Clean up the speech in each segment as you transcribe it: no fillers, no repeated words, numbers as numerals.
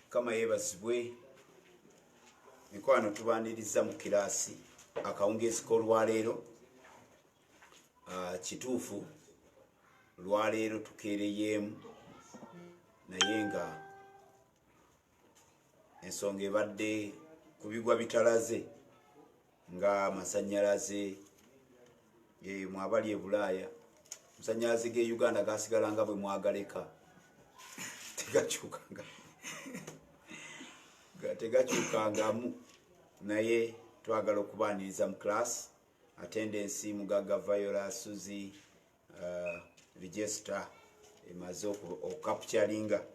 kama yebazibwe mikwano tubaniriza mu kirasi akawungezi k'olwaleero kituufu lwaleero tukeereyeemu naye nga ensonga ebadde kubigwa bitalaze nga amasanyalaze mwabali e Bulaaya amasanyalaze ge Uganda gasigala nga bwe mwagaleka tegakyukangamu naye twagala okubaaniriza mu class attendance Mugaga Viola Suzi register emaze okukapchalinga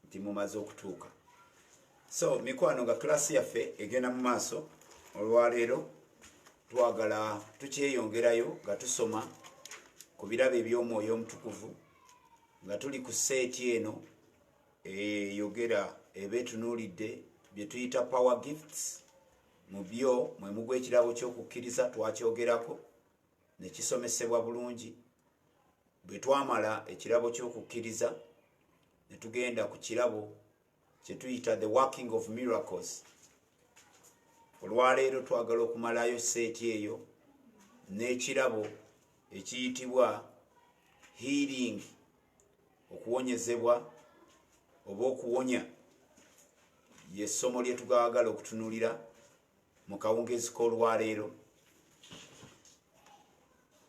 nti mumaze okutuuka. So mikwano nga class yaffe egenda mu maaso olwaleero twagala tukyeyongerayo nga tusoma ku birabo eby'omwoyo omutukuvu nga tuli ku seeti eno eyogera ebeetunuulidde bye tuyita power gifts. Mu byo mwe mugwa ekirabo ky'okukkiriza twakyogerako ne kisomesebwa bulungi. Bwe twamala ekirabo ky'okukkiriza ne tugenda ku kirabo kye tuyita the working of miracles. Olwaleero twagala okumalayo seeti eyo n'ekirabo ekiyitibwa healing, okuwonyezebwa oba okuwonya y'essomo lye tugagala okutunulira mu kawungezi k'olwaleero.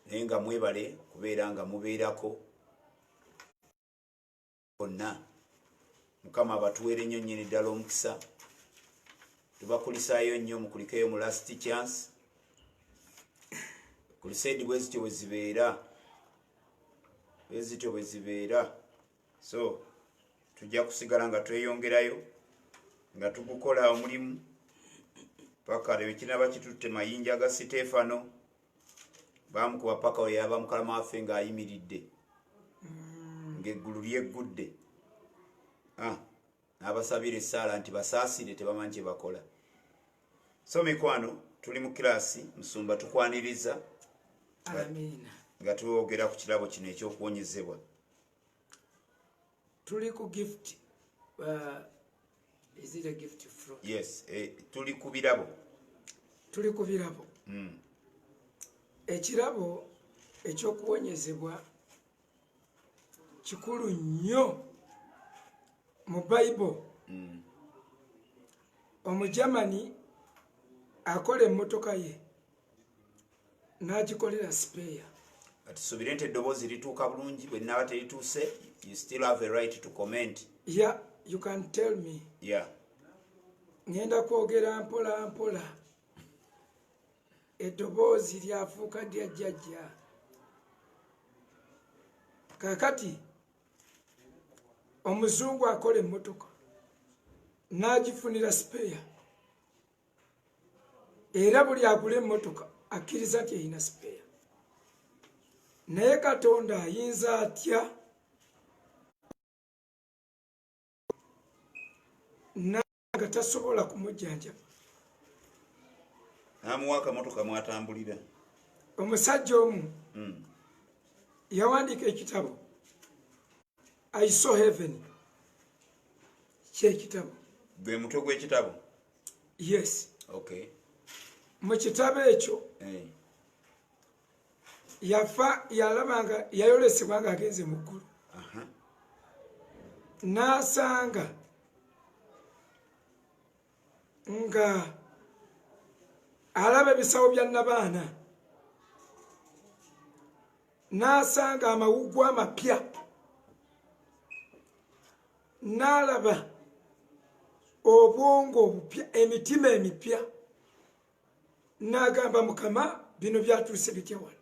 Naye nga mwebale kubeera nga mubeerako bonna. Mukama abatuweere nnyo nnyini ddala omukisa. Tubakulisaayo nnyo mukulikeyo mu last chance. Crusade bwe zityo bwe zibeera. So tujja kusigala nga tweyongerayo nga tugukola omulimu paka lwe kinaba kitutte mayinja ga Sitefano bamukuba paka we yaba Mukama waffe ng'ayimiridde ng'eggulu lyeggudde. N'abasabira essaala nti basaasire tebamanyi kye bakola. So mikwano tuli mu kirasi Musumba tukwaniriza nga twogera ku kirabo kino eky'okuwonyezebwa. Tuli ku gift. Is it a gift from? Yes, tuli ku birabo. Tuli ku birabo. Ekirabo ekyokuwonyezebwa kikulu nnyo mu Bible. Omujamani akola emmotoka ye n'agikolera spare. Atusubire nti eddoboozi lituuka bulungi bwe nnaba terituuse. You still have a right to comment. Yeah, you can tell me. Yeah. Ngenda kwogera mpola mpola. Eddoboozi lyafuuka lya jjajja. Kakati omuzungu akola emmotoka n'agifunira spare. Era buli agula emmotoka akkiriza nti erina spare. Naye Katonda ayinza atya nga tasobola kumujjanjaba? N'amuwa akamotoka mwatambulira. Omusajja omu yawandiika ekitabo I Saw Heaven. Kyekitabo. Gwe mutwe gw'ekitabo? Yes. Okay. Mu kitabo ekyo yafa yalabanga yayolesebwa nga agenze mu ggulu. N'asanga nga alaba ebisawo bya Nabaana, n'asanga amawuggwa amapya, n'alaba obwongo obupya, emitima emipya, n'agamba Mukama bino byatuuse bitya wano?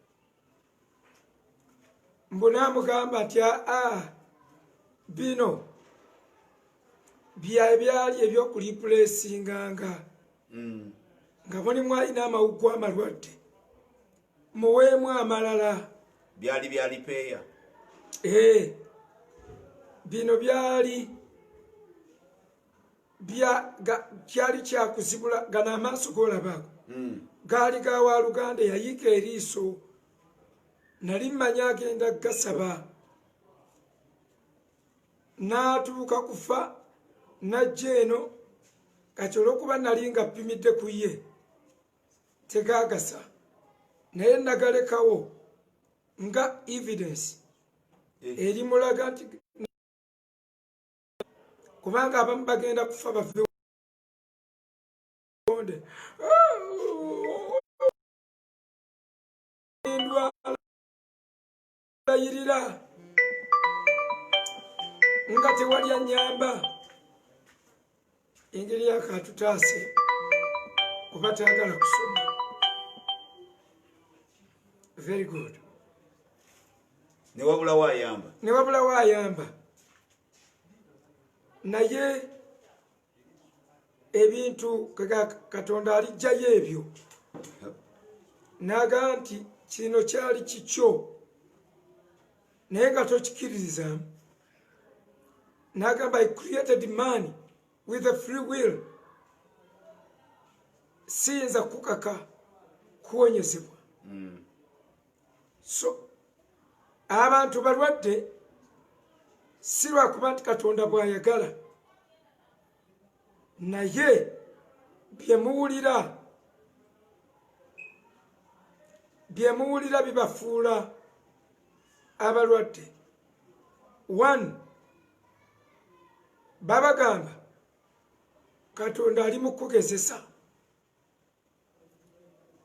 Mbu n'amugamba nti bino byali ebyokulipuleesinganga nga mulimu alina amawuggwa amalwadde, muweemu amalala. Byali byalipeeya. Bino byali kyali kyakuzibula gano amaaso g'olabaako gaali ga waluganda eyayiika eriiso, nali mmanya agenda gasaba, n'atuuka kufa najja eno kati olwokuba nali nga ppimidde ku ye tegaagasa naye nagalekawo nga evidence eri mulaga nti kubanga abamu bagenda kufa bave ndwalayirira nga tewali anyamba engeri yakatutaase kuba tayagala kusoma. Very good. Newabulawo ayamba. Newabulawo ayamba. Naye ebintu Katonda alijjayo ebyo naga nti kino kyali kikyo naye nga tokikiriza. Nagamba I created man with a free will. Siyinza kukaka kuwonyezebwa. So abantu balwadde si lwakuba nti Katonda bw'ayagala naye byemuwulira bibafuula abalwadde. 1 babagamba Katonda ali mu kugezesa.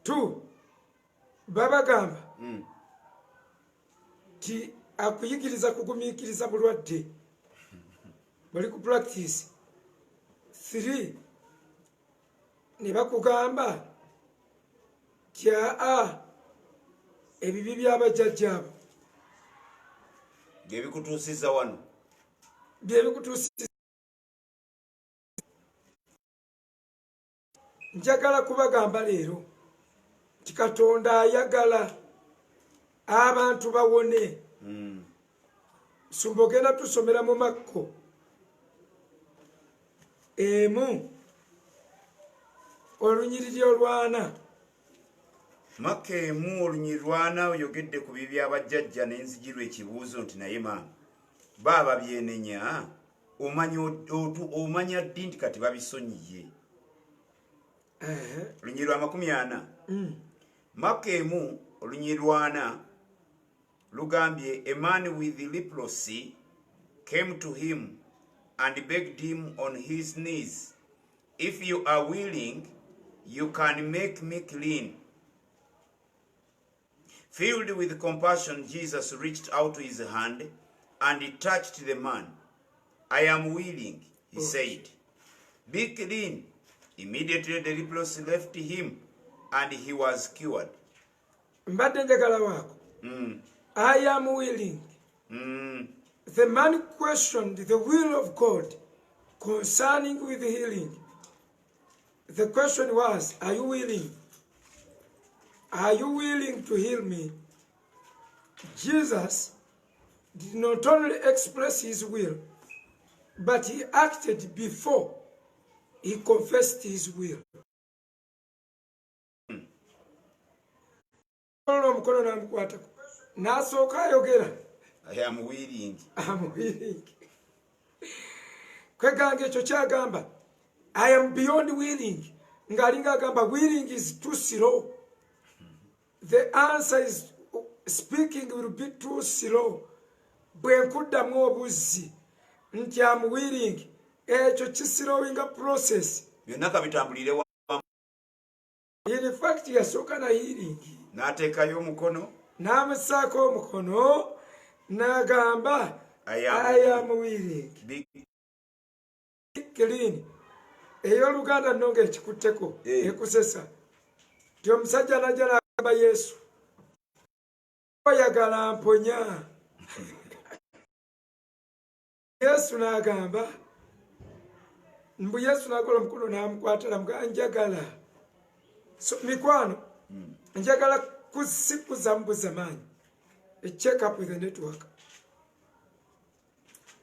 2 babagamba ti akuyigiriza kugumiikiriza bulwadde bali ku practice. 3 ne bakugamba tyaa ebibi by'abajjajjaabo byebikutuusiza wano byebikutuusiza. Njagala kubagamba leero nti Katonda ayagala abantu bawone. Sumba ogenda tusomera mu Makko 1:4. Makko 1:4 oyogedde ku bibi by'abajjajja n'enzijirwa ekibuuzo nti naye maama baaba byenenya omanya ddi nti kati babisonyiye. 40. Makko 1:4 lugambye a man with leprosy came to him and begged him on his knees, if you are willing, you can make me clean. Filled with compassion, Jesus reached out his hand and he touched the man. I am willing, he said. Be clean. Immediately the leprosy left him and he was cured. Mbadde njagala waako. I am willing. The man questioned the will of God concerning with healing. The question was, are you willing? Are you willing to heal me? Jesus did not only express his will, but he acted before he confessed his will. Nasooka ayogera. I am willing. I am willing. Kweganga ekyo kyagamba I am beyond willing. Ngalinga agamba willing is too slow. The answer is speaking will be too slow. Bwe nkuddamu obuzzi nti I am willing. Ekyo kislowing a process. Byonna kabitambulire wa. In fact yasooka na healing. N'ateekayo omukono. N'amusaako omukono n'agamba I am willing. Clean. Ey'Oluganda nnonga ekikutteko ekusesa. Ti omusajja najja n'agamba Yesu oyagala mponya. Yesu n'agamba mbu Yesu n'akola omukono n'amukwata n'amugamba njagala. So mikwano njagala kusikuza mbuza maanyi. A check up with the network.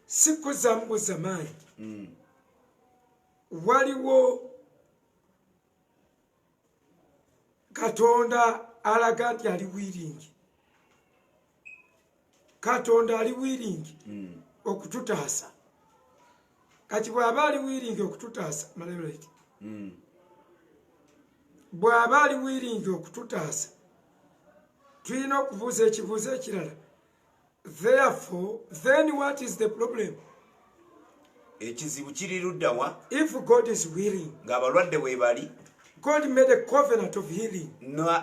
Sikuza mbuza maanyi. Waliwo Katonda alaga nti ali willing. Katonda ali willing okututaasa. kati bw'aba ali wiringi okututaasa malebulate bw'aba ali wiringi okututaasa tulina okubuuza ekibuuzo ekirala therefore then what is the problem ekizibu kiri luddawa if God is willing ng'abalwadde bwe bali God made a covenant of healing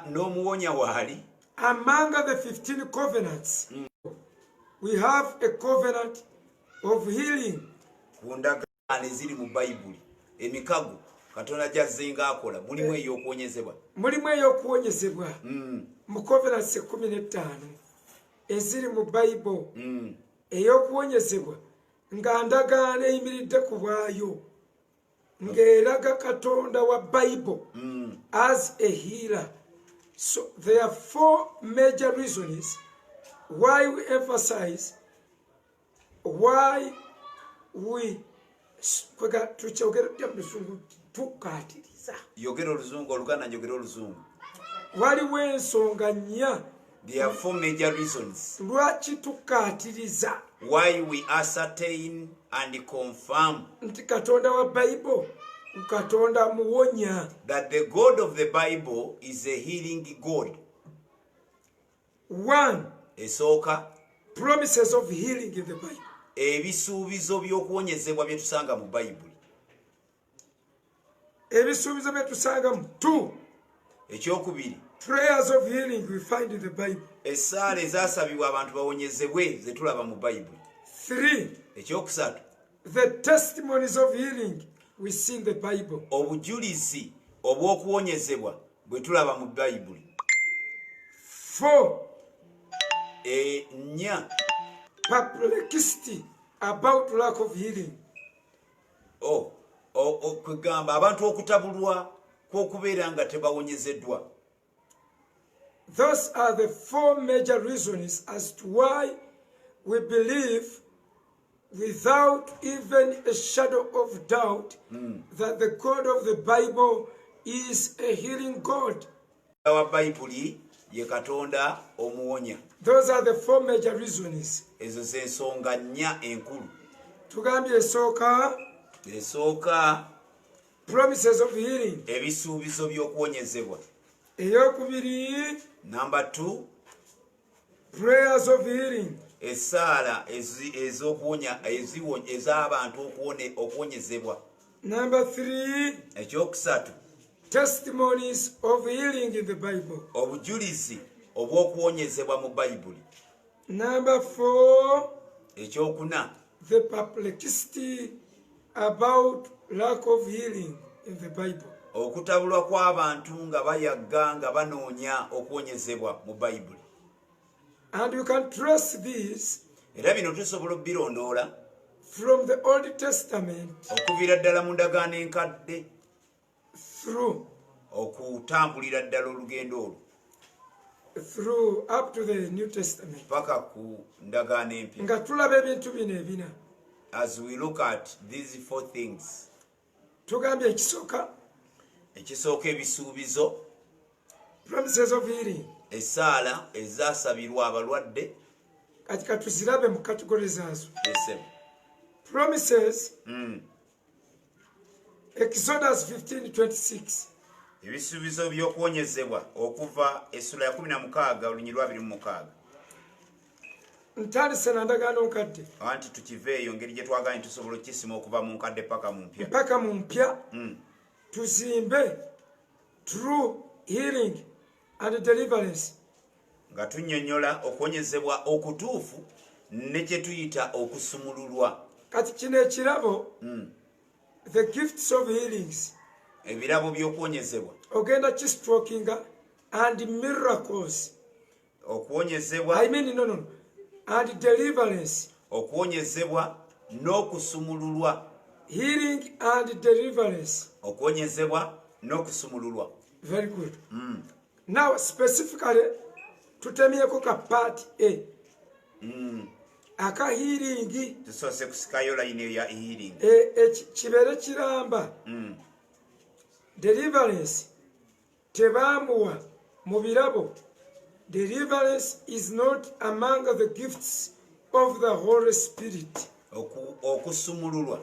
n'omuwonya waali among the 15 covenants we have a covenant of healing ku ndagaano eziri mu bayibuli emikago katonda gyazzenga akola mulimu ey'okuwonyezebwa mu covenants 15 eziri mu bayibuli ey'okuwonyezebwa nga ndagaano eyimiridde ku bwayo ng'eraga katonda wa bayibuli as a healer. So there are 4 major reasons why we emphasize why we yogera oluzungu oluganda njogera oluzungu waliwo ensonga nnya there are 4 major reasons lwaki tukaatiriza why we ascertain and confirm nti katonda wa bayibuli katonda muwonya that the God of the Bible is a healing God. 1 esooka promises of healing in the Bible ebisuubizo by'okuwonyezebwa bye tusanga mu bayibuli ebisuubizo bye tusanga mu 2 ekyokubiri prayers of healing we find in the Bible essaala ezaasabibwa abantu bawonyezebwe ze tulaba mu bayibuli 3 ekyokusatu the testimonies of healing we see in the Bible obujulizi obw'okuwonyezebwa bwe tulaba mu bayibuli 4 ennya perplexity about lack of healing kwegamba abantu okutabulwa kw'okubeera nga tebawonyezeddwa. Those are the 4 major reasons as to why we believe without even a shadow of doubt that the God of the Bible is a healing God. Bayibuli ye katonda omuwonya. Those are the 4 major reasons. Ezo ze nsonga nnya enkulu. Tugambye esooka promises of healing. Ebisuubizo by'okuwonyezebwa. Eyokubiri number 2 prayers of healing. Essaala ez'okuwonya ez'abantu okuwonyezebwa. Number 3 ekyokusatu testimonies of healing in the Bible. Obujulizi obw'okuwonyezebwa mu bayibuli. Number 4 ekyokuna the perplexity about lack of healing in the Bible. Okutabulwa kw'abantu nga bayagga nga banoonya okuwonyezebwa mu bayibuli. And you can trace this era bino tusobola obbirondoola from the Old Testament okuviira ddala mu ndagaano enkadde through okutambulira ddala olugendo olwo up to the New Testament paka ku ndagaano empya nga tulaba ebintu bino ebina. as we look at these 4 things. Tugambye ekisooka ebisuubizo promises of healing. Essaala ezaasabirwa abalwadde kati katuzirabe mu kategori zaazo. Promises Exodus 15:26 ebisuubizo by'okuwonyezebwa okuva essula ya 16 olunyi lwa 26 ntandise na ndagaano nkadde anti tukiveeyo ngeri gye twaganye tusobola okukisima okuva mu nkadde paka mu mpya tuzimbe true healing and deliverance nga tunnyonnyola okuwonyezebwa okutuufu ne kye tuyita okusumululwa. Kati kino ekirabo the gifts of healings ebirabo by'okuwonyezebwa ogenda kistrokinga and miracles okuwonyezebwa and deliverance okuwonyezebwa n'okusumululwa. Healing and deliverance. Okuwonyezebwa n'okusumululwa. Very good. Now specifically tutemyeko ka part A. Aka healing. Tusose kusikayo line ya healing. Kibere kiramba. Deliverance tebamuwa mu birabo. Deliverance is not among the gifts of the Holy Spirit. Okusumululwa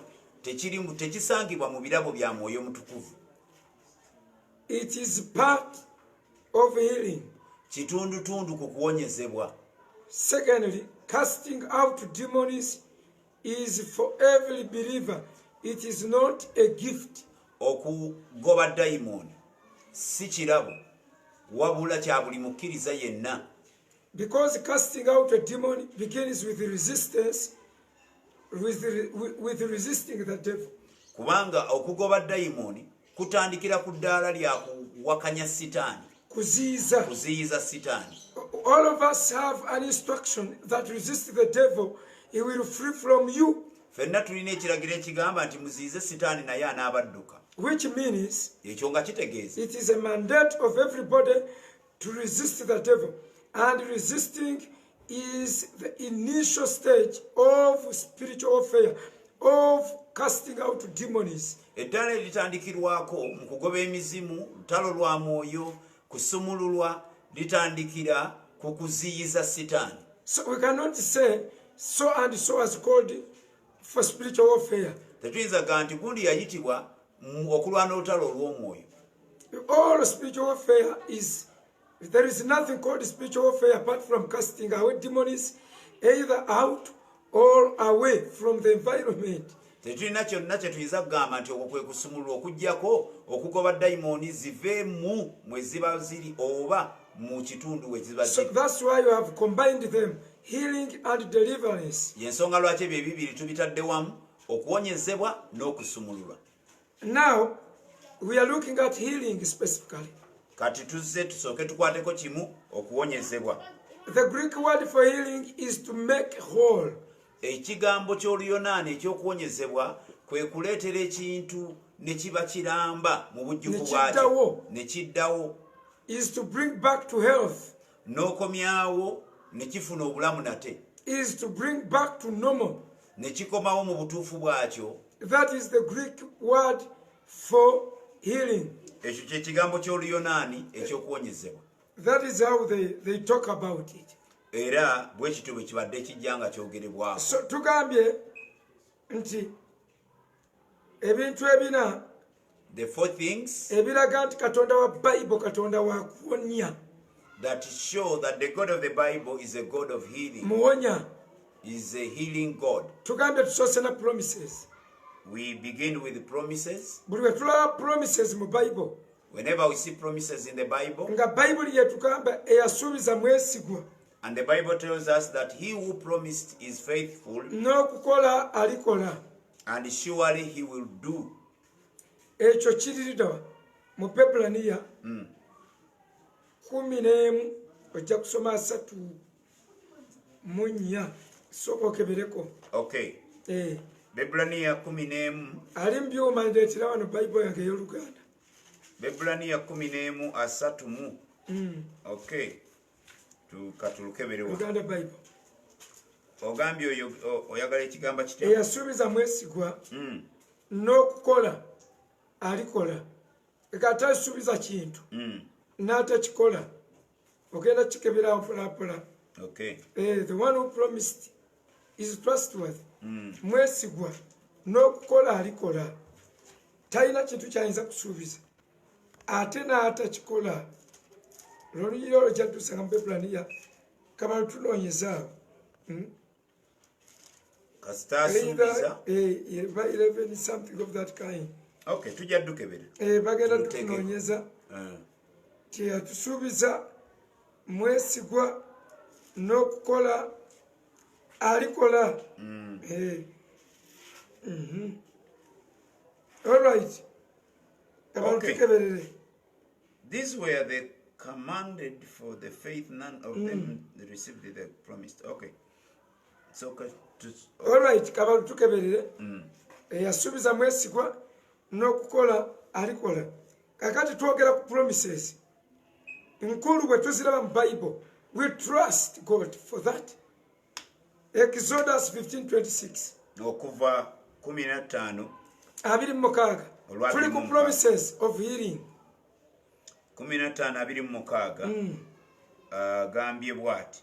tekisangibwa mu birabo bya Mwoyo Mutukuvu. It is part of healing. Kitundutundu ku kuwonyezebwa. Secondly, casting out demons is for every believer. It is not a gift. Okugoba dayimoni si kirabo wabula kya buli mukkiriza yenna. Because casting out a demon begins with resistance, with resisting the devil. Kubanga okugoba dayimoni kutandikira ku ddaala lya kuwakanya sitaani. Kuziyiza sitaani. All of us have an instruction that resists the devil, he will flee from you. Fenna tulina ekiragiro ekigamba nti muziyize sitaani naye anaabadduka. Which means ekyo nga kitegeeza it is a mandate of everybody to resist the devil. And resisting is the initial stage of spiritual warfare, of casting out demons. Eddaala litandikirwako mu kugoba emizimu, lutalo lwa mwoyo, kusumululwa, litandikira ku kuziyiza sitaani. So we cannot say so and so was called for spiritual warfare. Tetuyinza gaa nti gundi yayitibwa okulwana olutalo olw'omwoyo. All spiritual warfare is, there is nothing called spiritual warfare apart from casting away demons either out or away from the environment. Tetulina kyonna kye tuyinza kugamba nti okwo kwe kusumulula okuggyako okugoba dayimoni zive mwe ziba ziri oba mu kitundu we ziba So ziri. that's why you have combined them, healing and deliverance. Y'ensonga lwaki ebyo ebibiri tubitadde wamu, okuwonyezebwa n'okusumululwa. Now we are looking at healing specifically. Kati tuzze tusooke tukwateko kimu, okuwonyezebwa. The Greek word for healing is to make whole. Ekigambo ky'Oluyonaani ekyokuwonyezebwa kwe kuleetera ekintu ne kiba kiramba mu bujjuvu bwakyo ne kiddawo. Is to bring back to health. N'okomyawo ne kifuna obulamu nate. Is to bring back to normal. Ne kikomawo mu butuufu bwakyo. That is the Greek word for healing. Ekyo kye kigambo ky'Oluyonaani ekyokuwonyezebwa. That is how they talk about it. Era bwe kityo bwe kibadde kijja nga kyogerebwako. So tugambye nti ebintu ebina, the four things ebiraga nti Katonda wa Bible Katonda wa kuwonya. that show that the God of the Bible is a God of healing. Muwonya. Is a healing God. Tugambye tusoose na promises. We begin with promises. Buli we tulaba promises mu Bible. Whenever we see promises in the Bible, nga Bible yetugamba eyasuubiza mwesigwa. and the Bible tells us that he who promised is faithful, n'okukola alikola. and surely he will do. Ekyo kiririra mu Pepulaniya 11 ojja kusoma 3:4 sokokebereko. Okay. Pepulaniya 11. Ali mu byuma ndeetera wano Bible yange ey'Oluganda. Pepulaniya 11:3. Okay. Tukatulukeberewa. Uganda Bible. Ogambye oyagala ekigamba kitya? Eyasuubiza mwesigwa n'okukola alikola. Ekata asuubiza kintu n'atakikola ogenda kikebera mpola. Okay. The one who promised is trustworthy. Mwesigwa n'okukola alikola. Talina kintu kyayinza kusuubiza ate n'atakikola. Loluyiro ojja tusanga mu Pepulaniya kamala tunoonyeza kasita asuubiza 11 something of that kind. Okay, tujja ddukebera. Bagenda tunoonyeza ti yatusuubiza mwesigwa n'okukola alikola. All right. Okay. These were the commanded for the faith, none of them received the promised. Okay. So all right, kabalu tukeberere. Yasuubiza mwesigwa n'okukola alikola. Kakati twogera ku promises. Nkulu bwe tuziraba mu Bible. We trust God for that. Exodus 15:26. Okuva 15. 26. Tuli ku promises of healing. 15:26 agambye bw'ati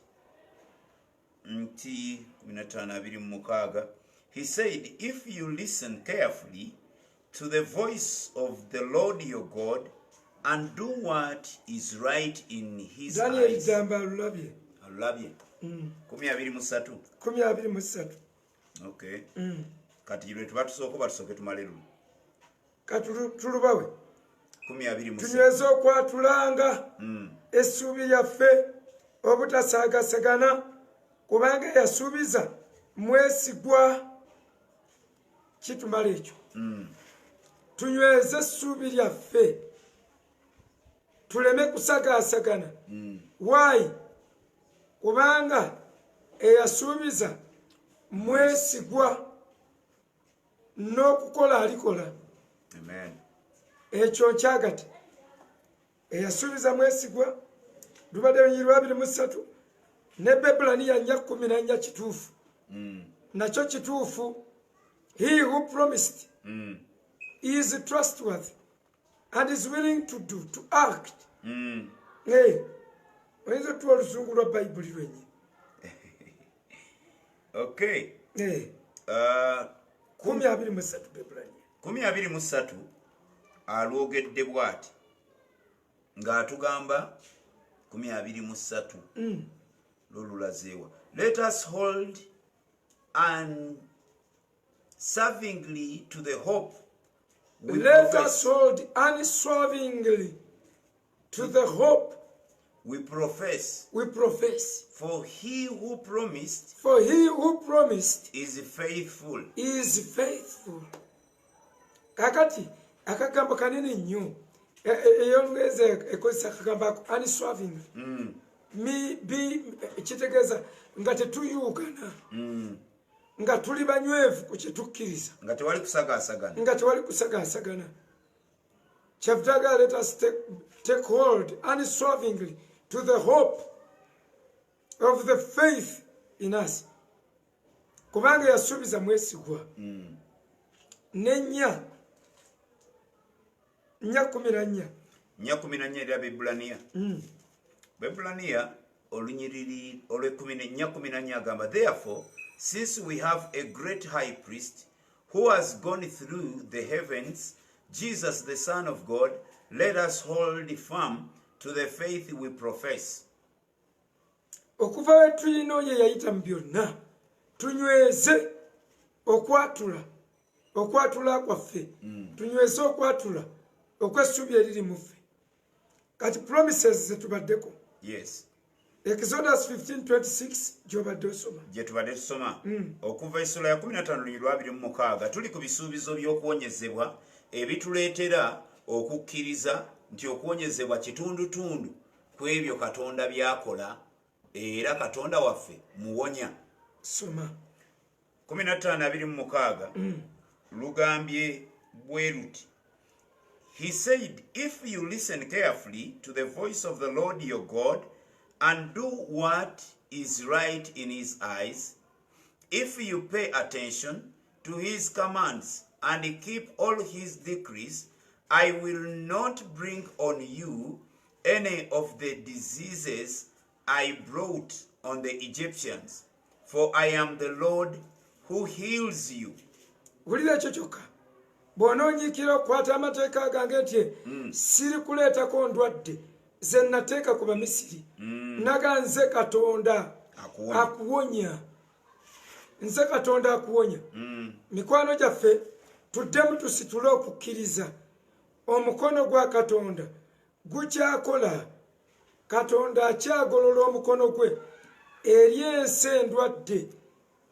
nti 15:26 He said, if you listen carefully to the voice of the Lord your God and do what is right in his Daniel eyes. Damba alulabye. Alulabye. 23. 23. Okay. Kati lwe tuba tusooka batusooke tumale lumu. Tulubawe. 23. Tunyweza okwatulanga essuubi lyaffe obutasaagasagana kubanga yasuubiza mwesigwa. Kitumala ekyo. Tunyweze essuubi lyaffe tuleme kusagaasagana. Why? Kubanga eyasuubiza mwesigwa n'okukola alikola. Amen. Ekyo nkyagate eyasuubiza mwesigwa lubadde lunyiri 23 ne Bebulaniya 4:14 kituufu. Nakyo kituufu. He who promised is trustworthy and is willing to do, to act. Oyinza tuwa oluzungu lwa Bayibuli lwenyi. Okay. 23 Bebulaniya. 23 alwogedde bw'ati ng'atugamba 23 lolulazeewa. Let us hold unswervingly to the hope. Let us hold unswervingly to the hope we profess. We profess. For he who promised. For he who promised is faithful. Is faithful. Kakati akagambo kanene nnyo eyongeze ekozesa akagambo ako unswervingly. Kitegeeza nga tetuyuugana. Nga tuli banywevu ku kyetukkiriza. Nga tewali kusagaasagana. Nga tewali kusagaasagana. Kyavutaga, let us take hold unswervingly to the hope of the faith in us. Kubanga yasuubiza mwesigwa. Nenya 14. 14 era Bebulaniya. Bebulaniya olunyiriri olw'14 agamba, therefore, since we have a great high priest who has gone through the heavens, Jesus the Son of God, let us hold firm to the faith we profess. Okuva we tulina oyo yayita mu byonna tunyweze okwatula kwaffe. Tunyweze okwatula okw'essuubi eriri mu ffe. Kati promises zetubaddeko. Yes. Exodus 15:26 gy'obadde osoma. Gye tubadde tusoma. Okuva essula ya 15:26 tuli ku bisuubizo by'okuwonyezebwa ebituleetera okukkiriza nti okuwonyezebwa kitundutundu ku ebyo Katonda by'akola era Katonda waffe muwonya. Soma. 15:26 lugambye bwe luti. He said, if you listen carefully to the voice of the Lord your God and do what is right in his eyes, if you pay attention to his commands and keep all his decrees, I will not bring on you any of the diseases I brought on the Egyptians, for I am the Lord who heals you. Wulira ekyo kyokka. Bw'onoonyiikira okukwata amateeka gange nti siri kuleetako ndwadde ze nateeka ku Bamisiri. Naga nze Katonda akuwonya. Nze Katonda akuwonya. Mikwano gyaffe tuddemu tusitule okukkiriza. Omukono gwa Katonda gukyakola. Katonda akyagolola omukono gwe eri ensi endwadde.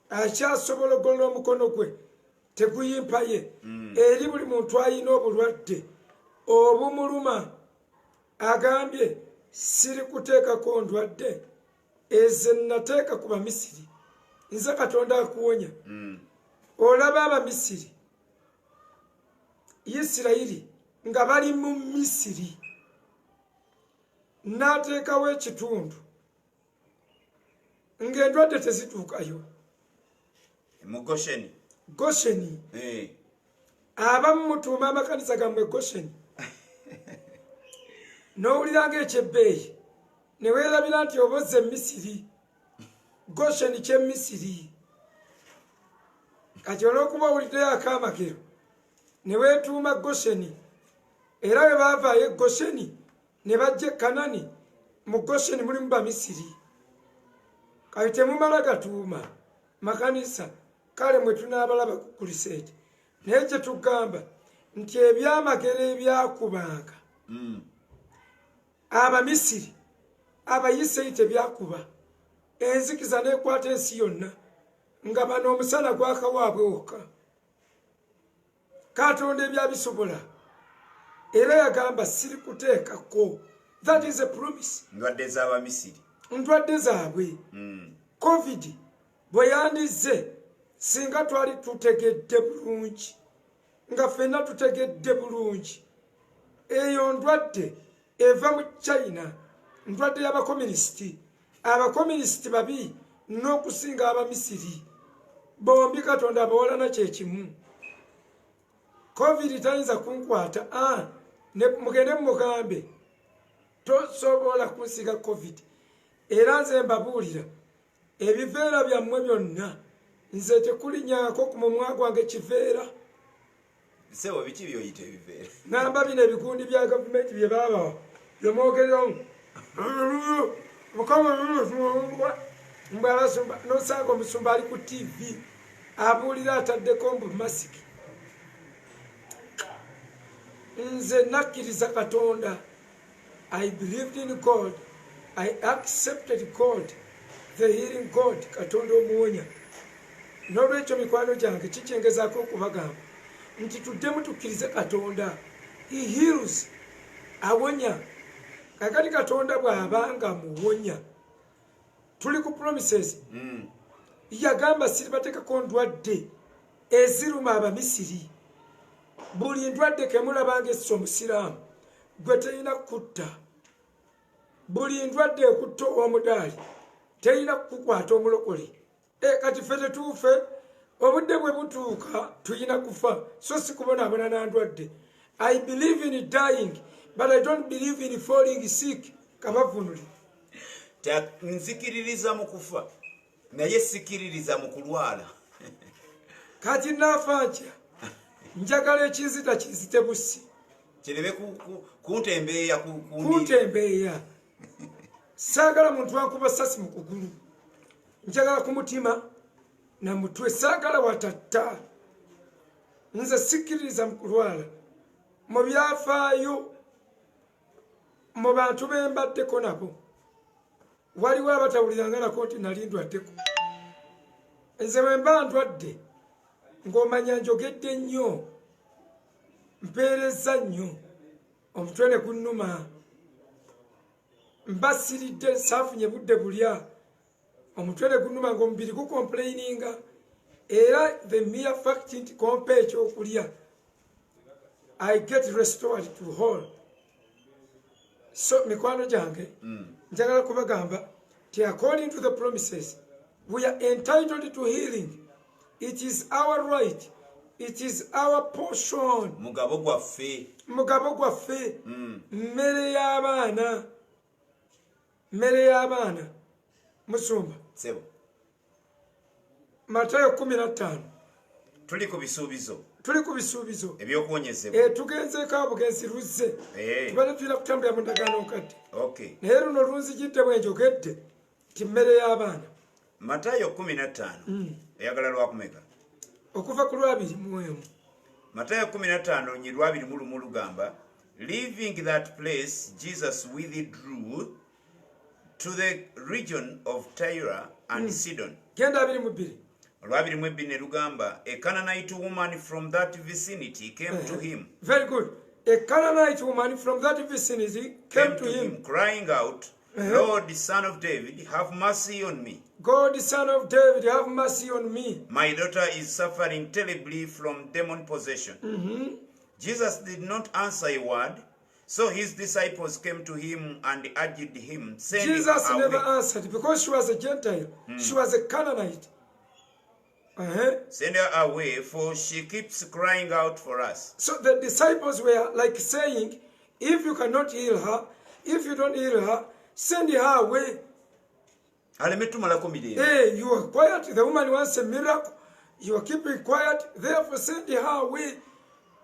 Akyasobola ogolola omukono gwe teguyimpaye eri buli muntu ayina obulwadde obumuluma. Agambye siri kuteekako ndwadde eze nateeka ku Bamisiri. Nze Katonda akuwonya. Olaba Abamisiri, Isirayiri nga bali mu Misiri, n'ateekawo ekitundu ng'endwadde tezituukayo. Mu Gosheni. Gosheni. Abamu mutuuma amakanisa gammwe Gosheni. N'owuliranga ekyebbeeyi ne weerabira nti obozze Misiri. Gosheni kye Misiri. kati olw'okuba owuliddeyo akamakiro ne weetuuma Gosheni, era bwe baavaayo e Gosheni ne bajja e Kanani. Mu Gosheni mulimu Bamisiri, kati temumala gatuuma makanisa. Kale mwe tunaabalaba ku kuliseeti, naye kye tugamba nti ebyamagero ebyakubanga Abamisiri Abayisirayiri tebyakuba, enzikiza n'ekwata ensi yonna, nga bano omusana gwakawaabwe wokka. Katonda ebyabisobola, era yagamba siri kuteekako. That is a promise. ndwadde z'Abamisiri, Ndwadde zaabwe. Covid bwe yandize, singa twali tutegedde bulungi, nga ffenna tutegedde bulungi, eyo ndwadde eva mu China, ndwadde y'abakomunisiti. Abakomunisiti babi n'okusinga Abamisiri, bombi Katonda abawalana kye kimu. Covid tayinza kunkwata, mugende mugambe tosobola kunsiga Covid. Era nze mbabuulira ebiveera byammwe byonna, nze tekulinyaako ku mumwa gwange kiveera. Bisebo biki byoyita ebiveera? Namba bino ebigundi bya gavumenti bye baabawa byemwogereramu mbwabasumba nosanga omusumba ali ku TV abuulira ataddeko mbu masiki. Nze nakkiriza Katonda. I believed in God. I accepted God, the healing God, Katonda omuwonya. N'olwekyo mikwano gyange kikyengezaako okubagamba nti tuddemu tukkirize Katonda. He heals, awonya. Kakati Katonda bw'abanga muwonya, tuli ku promises. Yagamba siribateekako ndwadde eziruma Abamisiri. Buli ndwadde kemulabanga essa Omusiraamu gwe terina kutta. Buli ndwadde ekutta omudaali terina kukwata omulokole. Kati ffe tetuufe, obudde bwe butuuka tuyina kufa, so si kubonaabona na ndwadde. I believe in dying, but I don't believe in falling sick. Kabavunuli. Nzikiririza mu kufa, naye sikiririza mu kulwala. Kati naafa ntya? Njagala ekinzita kinzite busi. Kirebe kuntembeeya kuntembeeya. Saagala muntu ankuba sasi mu kugulu. Njagala ku mutima na mutwe, saagala watatta. Nze sikiririza mu kulwala. Mu byafaayo mu bantu be mbaddeko nabo waliwo abatawuliranga nako nti nali ndwaddeko. Nze bwe mba ndwadde ng'omanya njogedde nnyo, mpeereza nnyo, omutwe ne gunnuma, mbasiridde saafunye budde bulya, omutwe ne gunnuma ng'omubiri gukomplaininga, era the mere fact nti kompa ekyokulya I get restored to whole. So mikwano gyange njagala kubagamba ti according to the promises we are entitled to healing. It is our right. It is our portion. Mugabo gwaffe. Mugabo gwaffe. Mmere y'abaana. Mmere y'abaana. Musumba. Sebo. Matayo 15. Tuli ku bisuubizo. Tuli ku bisuubizo. Ebyokuwonyezebwa. Tugenzeeko obugenzi luzze. Tubadde tulina kutambula mu ndagaano nkadde. Okay. Naye luno lunzijidde bwe njogedde ti mmere y'abaana. Matayo 15. Eyagala lwakumeka. Okuva ku lwabiri mu emu. Matayo 15 nyi lwabiri mu lumu lugamba, leaving that place Jesus withdrew to the region of Tyre and Sidon. Genda abiri mu bbiri. Lwabiri mu ebbiri ne lugamba, a Canaanite woman from that vicinity came to him. Very good. A Canaanite woman from that vicinity came to him, crying out, Lord, Son of David, have mercy on me. God, Son of David, have mercy on me. My daughter is suffering terribly from demon possession. Jesus did not answer a word, so his disciples came to him and urged him, send her away. Jesus never answered because she was a Gentile. She was a Canaanite. Send her away, for she keeps crying out for us. So the disciples were like saying, if you cannot heal her, if you don't heal her, send her away. Hey, you are quiet. The woman wants a miracle. You are keeping quiet, therefore send her away.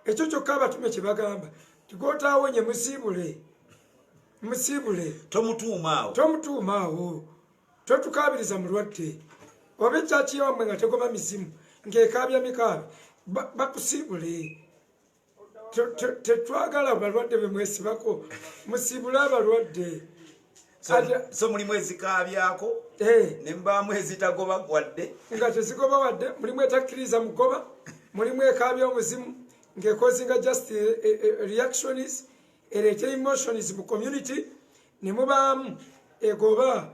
Ekyo kyokka abatume kye bagamba tigotaawo nye musiibule tomutuuma awo totukaabiriza mulwadde oba ekyaki yawammwe nga tegoma mizimu ng'ekaabya mikaabi bakusiibule tetwagala balwadde be mwesibako musiibule abalwadde so mulimu ezikaabyako ne mubaamu ezitagoba wadde nga tezigoba wadde mulimu etakkiriza mugoba mulimu ekaabya omuzimu ng'ekozinga just reactions ereeta emotions mu community ne mubaamu egoba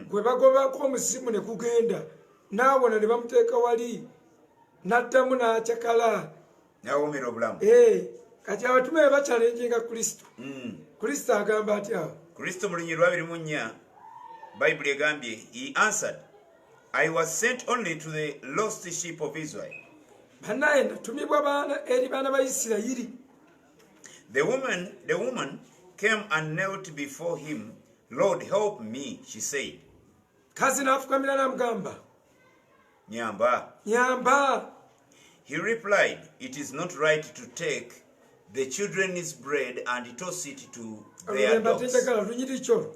gwe bagobako omuzimu ne gugenda naawona ne bamuteeka wali n'addamu n'akyakala nawomera obulamu kati abatume be bakyalenjinga kristo agamba atya kristo mu lunyiri 24 bayibuli egambye he answered I was sent only to the lost sheep of Israel. Bannaye natumibwa eri baana ba Isirayiri. The woman came and knelt before him. Lord, help me, she said. Kazi n'afukamira n'amugamba nyamba. He replied, it is not right to take the children's bread and toss it to their dogs. Lunyiri 2:6.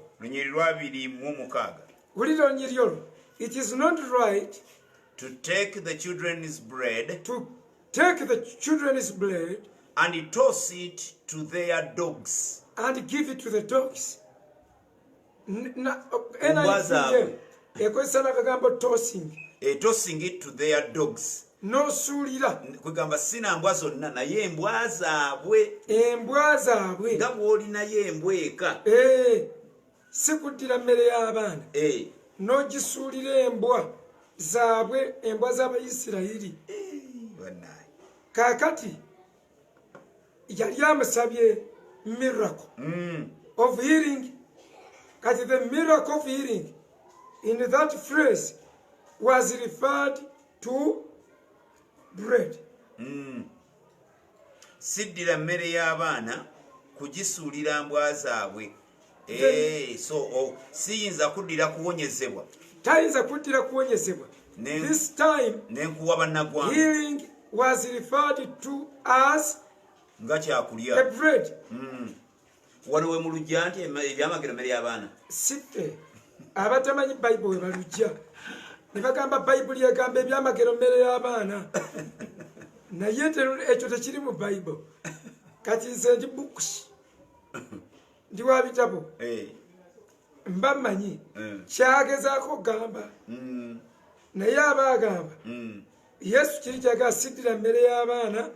Wulira olunyiri olwo. It is not right to take the children's bread and toss it to their dogs. And give it to the dogs. Tossing it to their dogs. No sulira. Kugamba sina mbwa zonna naye embwa zaabwe. Embwa zaabwe. Nga bw'olinayo embwa eka. Si kuddira mmere y'abaana. N'ogisuulira embwa zaabwe, embwa z'Abayisirayiri. Kaakati yali amusabye miracle of healing. Kati the miracle of healing in that phrase was referred to bread. Siddira mmere y'abaana kugisuulira mbwa zaabwe. So siyinza kuddira kuwonyezebwa. Tayinza kuddira kuwonyezebwa. This time nenkuwa bannagwanga healing was referred to as nga kyakulya a bread. Wano we mu lujja nti ebyamagero mmere y'abaana. Sitte abatamanyi bayibuli we balujja ne bagamba bayibuli egamba ebyamagero mmere y'abaana. Naye ekyo tekiri mu bayibuli. Kati nze ndi books ndi wa bitabo mba mmanyi kyagezaako gamba naye aba agamba Yesu kiri kyagala siddira mmere y'abaana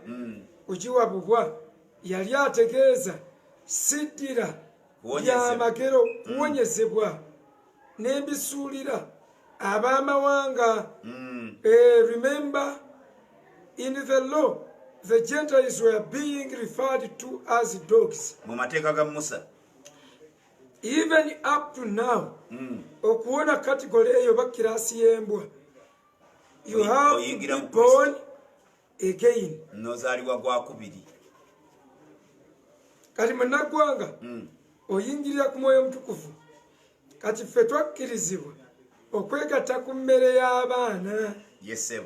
kugiwa bubwa. Yali ategeeza siddira byamagero kuwonyezebwa n'embisuulira ab'amawanga. Remember, in the law the Gentiles were being referred to as dogs. Mu mateeka ga Musa. Even up to now, okuwona category eyo bakirasi y'embwa. You have to be born again. Nozaalibwa gwakubiri. Kati munnaggwanga oyingirira ku Mwoyo Mutukuvu. Kati ffe twakkirizibwa okwegatta ku mmere y'abaana. Yes, sir.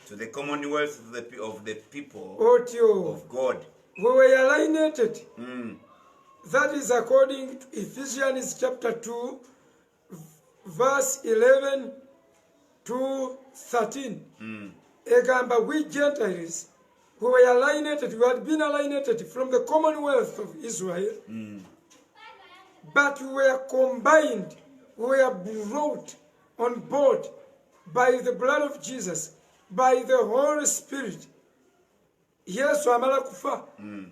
To the commonwealth of the people of God. We were alienated. That is according to Ephesians chapter 2, verse 11 to 13. Egamba, we Gentiles, we were alienated, we had been alienated from the commonwealth of Israel, but we were combined, we were brought on board by the blood of Jesus, by the Holy Spirit. Yesu amala kufa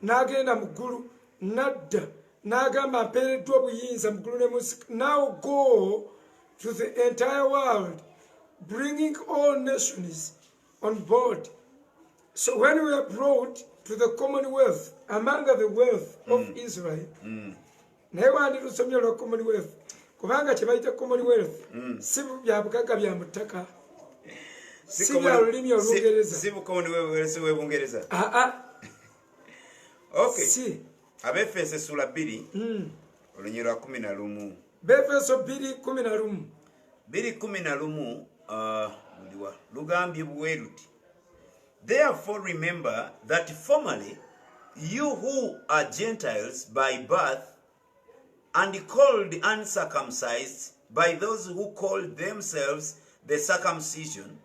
n'agenda mu ggulu n'adda n'agamba mpeereddwa obuyinza mu ggulu ne munsi. Now go to the entire world, bringing all nations on board. So when we are brought to the commonwealth, among the wealth of Israel, naye wandilusomye olwa commonwealth kubanga kye bayita commonwealth si bya bugagga bya mu ttaka, si bya lulimi Olungereza, si bukommonwealth w'Ebungereza. Okay. Si Abefeso sura 2 olunyiri lwa 11. Befeso 2:11. 2:11 lugambye bwe luti, therefore remember that formerly you who are Gentiles by birth and called uncircumcised by those who call themselves the circumcision,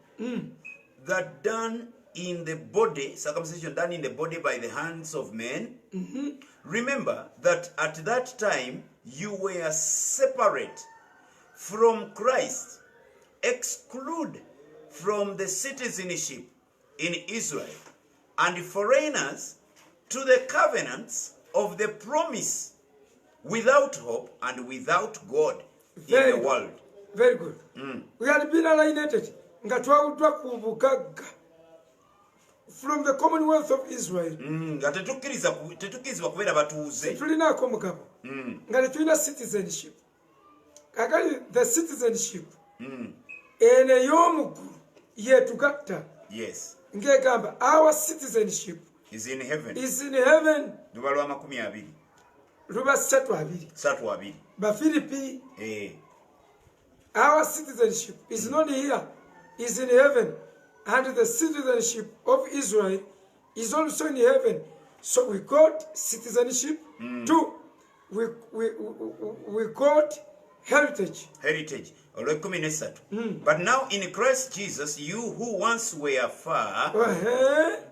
that done in the body, circumcision done in the body by the hands of men, remember that at that time you were separate from Christ, excluded from the citizenship in Israel, and foreigners to the covenants of the promise, without hope and without God in the world. Very good. We had been alienated nga twawuddwa ku bugagga from the Commonwealth of Israel. Nga tetukkirizibwa kubeera batuuze. Tulinaako mugabo nga tetulina citizenship. Kakali the citizenship eno ey'omuggulu yeetugatta. Yes. Ng'egamba our citizenship is in heaven. Luba lwa 20. luba 3:2 Bafilipi. Our citizenship is not here, is in heaven, and the citizenship of Israel is also in heaven. So we got citizenship. 2, we got heritage. But now in Christ Jesus, you who once were far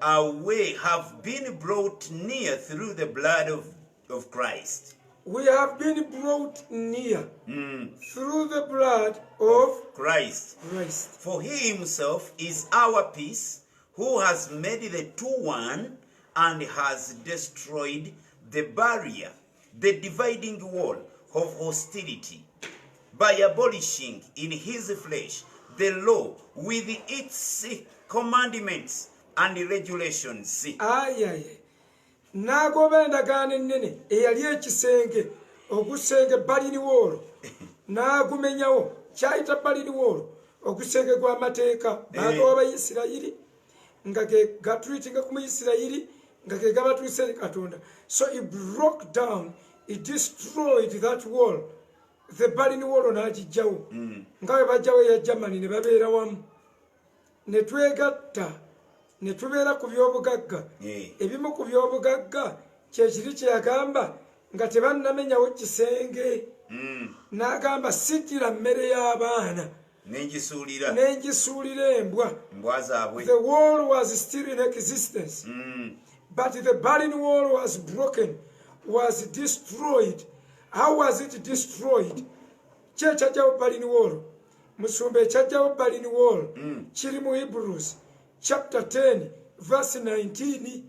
away have been brought near through the blood of Christ. We have been brought near through the blood of Christ. For he himself is our peace, who has made the two one and has destroyed the barrier, the dividing wall of hostility, by abolishing in his flesh the law with its commandments and regulations. Nagoba endagaano ennene eyali ekisenge ogusenge Berlin Wall n'agumenyawo kyayita Berlin Wall ogusenge gw'amateeka bagawa Abayisirayiri nga ge gatuyinga ku Muyisirayiri nga ge gabatuuse eri Katonda. So he broke down, he destroyed that wall, the Berlin Wall n'agijjawo nga bwe bajjawo eya Germany ne babeera wamu ne twegatta ne tubeera ku by'obugagga. Ebimu ku by'obugagga kyekiri kye yagamba nga tebannamenyawo kisenge. N'agamba siddira mmere y'abaana n'engisuulira embwa. The wall was still in existence, but the Berlin Wall was broken, was destroyed. How was it destroyed? Kye ekyajjawo Berlin Wall, musumba ekyajjawo Berlin Wall kiri mu Hebrews chapter 10 verse 19.